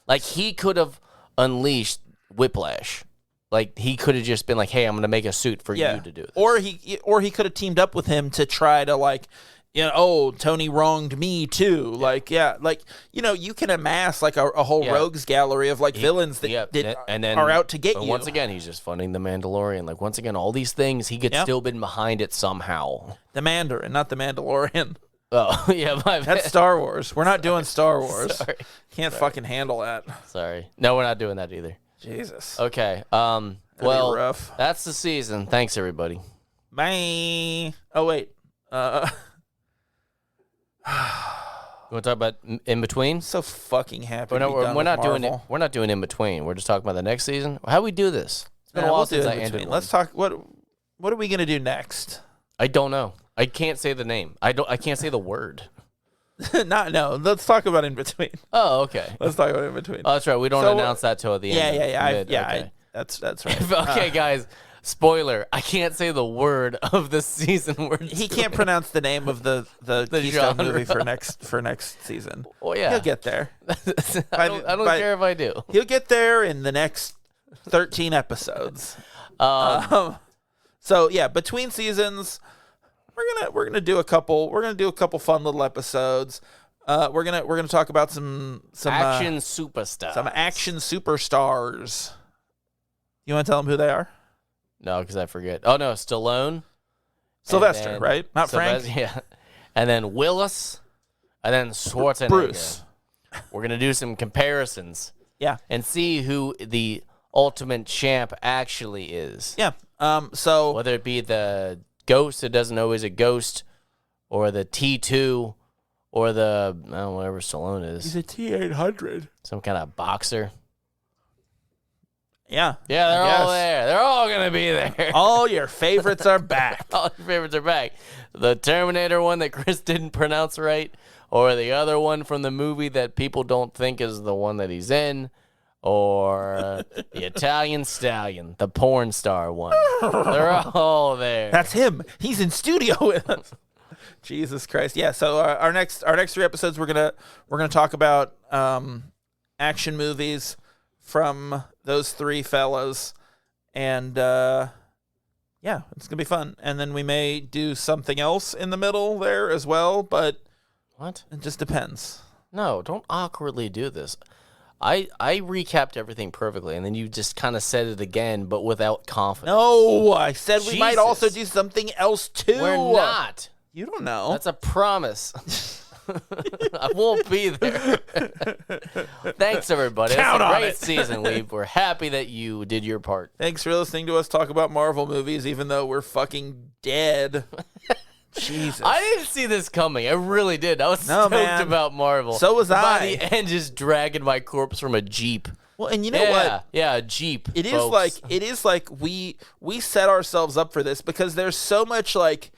Like he could have unleashed Whiplash. Like he could have just been like, "Hey, I'm going to make a suit for you to do this." Or he could have teamed up with him to try to like, oh, Tony wronged me too. Like, you can amass like a whole rogues gallery of like villains that and then are out to get you. Once again, he's just funding the Mandalorian. Like once again, all these things he could still been behind it somehow. The Mandarin, not the Mandalorian. Oh yeah, that's Star Wars. We're not doing Star Wars. Sorry. Can't fucking handle that. Sorry, no, we're not doing that either. Jesus. Okay. Well, rough. That's the season. Thanks, everybody. Bye. Oh wait. You want to talk about in between? So fucking happy. We're not doing it. We're not doing in between. We're just talking about the next season. How do we do this? It's been a while since I ended. Let's talk. What are we gonna do next? I don't know. I can't say the name. I can't say the word. No. Let's talk about in between. Oh, okay. Let's talk about in between. Oh, that's right. We don't announce that till the end. Yeah. That's right. Okay, guys. Spoiler: I can't say the word of the season. He can't pronounce the name of the Keystone movie for next season. Well, yeah, he'll get there. I don't care if I do. He'll get there in the next 13 episodes. So yeah, between seasons, we're gonna do a couple. We're gonna do a couple fun little episodes. We're gonna talk about some action superstars. Some action superstars. You want to tell them who they are? No, because I forget. Oh no, Stallone, Sylvester, right? Not Frank. Yeah, and then Willis, and then Schwarzenegger. Bruce. We're gonna do some comparisons. Yeah, and see who the ultimate champ actually is. Yeah. So whether it be the ghost that doesn't know is a ghost, or the T2, or the whatever Stallone is. He's a T800. Some kind of boxer. Yeah. Yeah, they're I all guess. there. They're all going to be there. All your favorites are back. All your favorites are back. The Terminator one that Chris didn't pronounce right, or the other one from the movie that people don't think is the one that he's in, or the Italian Stallion, the porn star one. They're all there. That's him. He's in studio with us. Jesus Christ. Yeah, so our next 3 episodes we're going to talk about action movies from those 3 fellas, and yeah, it's going to be fun. And then we may do something else in the middle there as well, but What? it just depends. No, don't awkwardly do this. I recapped everything perfectly, and then you just kind of said it again, but without confidence. No, I said we might Jesus. also do something else too. We're not. You don't know. That's a promise. I won't be there. Thanks, everybody. Count It's a on great it. season, Lee. We're happy that you did your part. Thanks for listening to us talk about Marvel movies, even though we're fucking dead. Jesus. I didn't see this coming. I really did. I was stoked man. about Marvel. So was By I. the end, just dragging my corpse from a Jeep. Well, and you know what? Yeah, a Jeep. It is folks. like we set ourselves up for this because there's so much like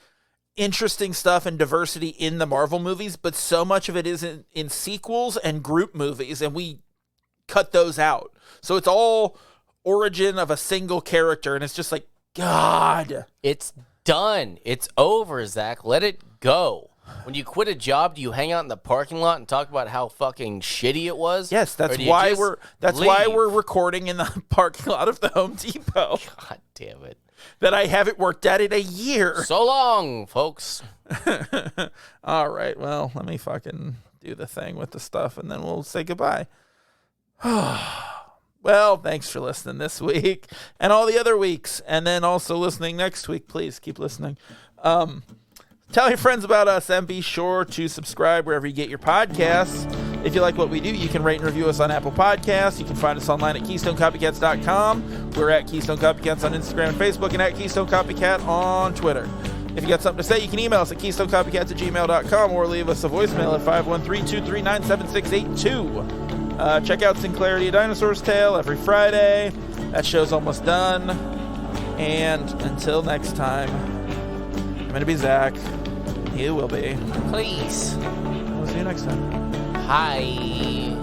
interesting stuff and diversity in the Marvel movies, but so much of it is in sequels and group movies, and we cut those out. So it's all origin of a single character, and it's just like, God. It's done. It's over, Zach. Let it go. When you quit a job, do you hang out in the parking lot and talk about how fucking shitty it was? Yes, Or that's do you why just why leave? we're recording in the parking lot of the Home Depot God damn it. that I haven't worked at in a year. So long, folks. All right, well, let me fucking do the thing with the stuff, and then we'll say goodbye. Well, thanks for listening this week and all the other weeks, and then also listening next week. Please keep listening. Tell your friends about us, and be sure to subscribe wherever you get your podcasts. If you like what we do, you can rate and review us on Apple Podcasts. You can find us online at KeystoneCopycats.com. We're at Keystone Copycats on Instagram and Facebook, and at Keystone Copycat on Twitter. If you got something to say, you can email us at KeystoneCopycats@gmail.com or leave us a voicemail at 513-239-7682. Check out Sinclarity, A Dinosaur's Tale every Friday. That show's almost done. And until next time, I'm going to be Zach. You will be. Please. We'll see you next time. Hi.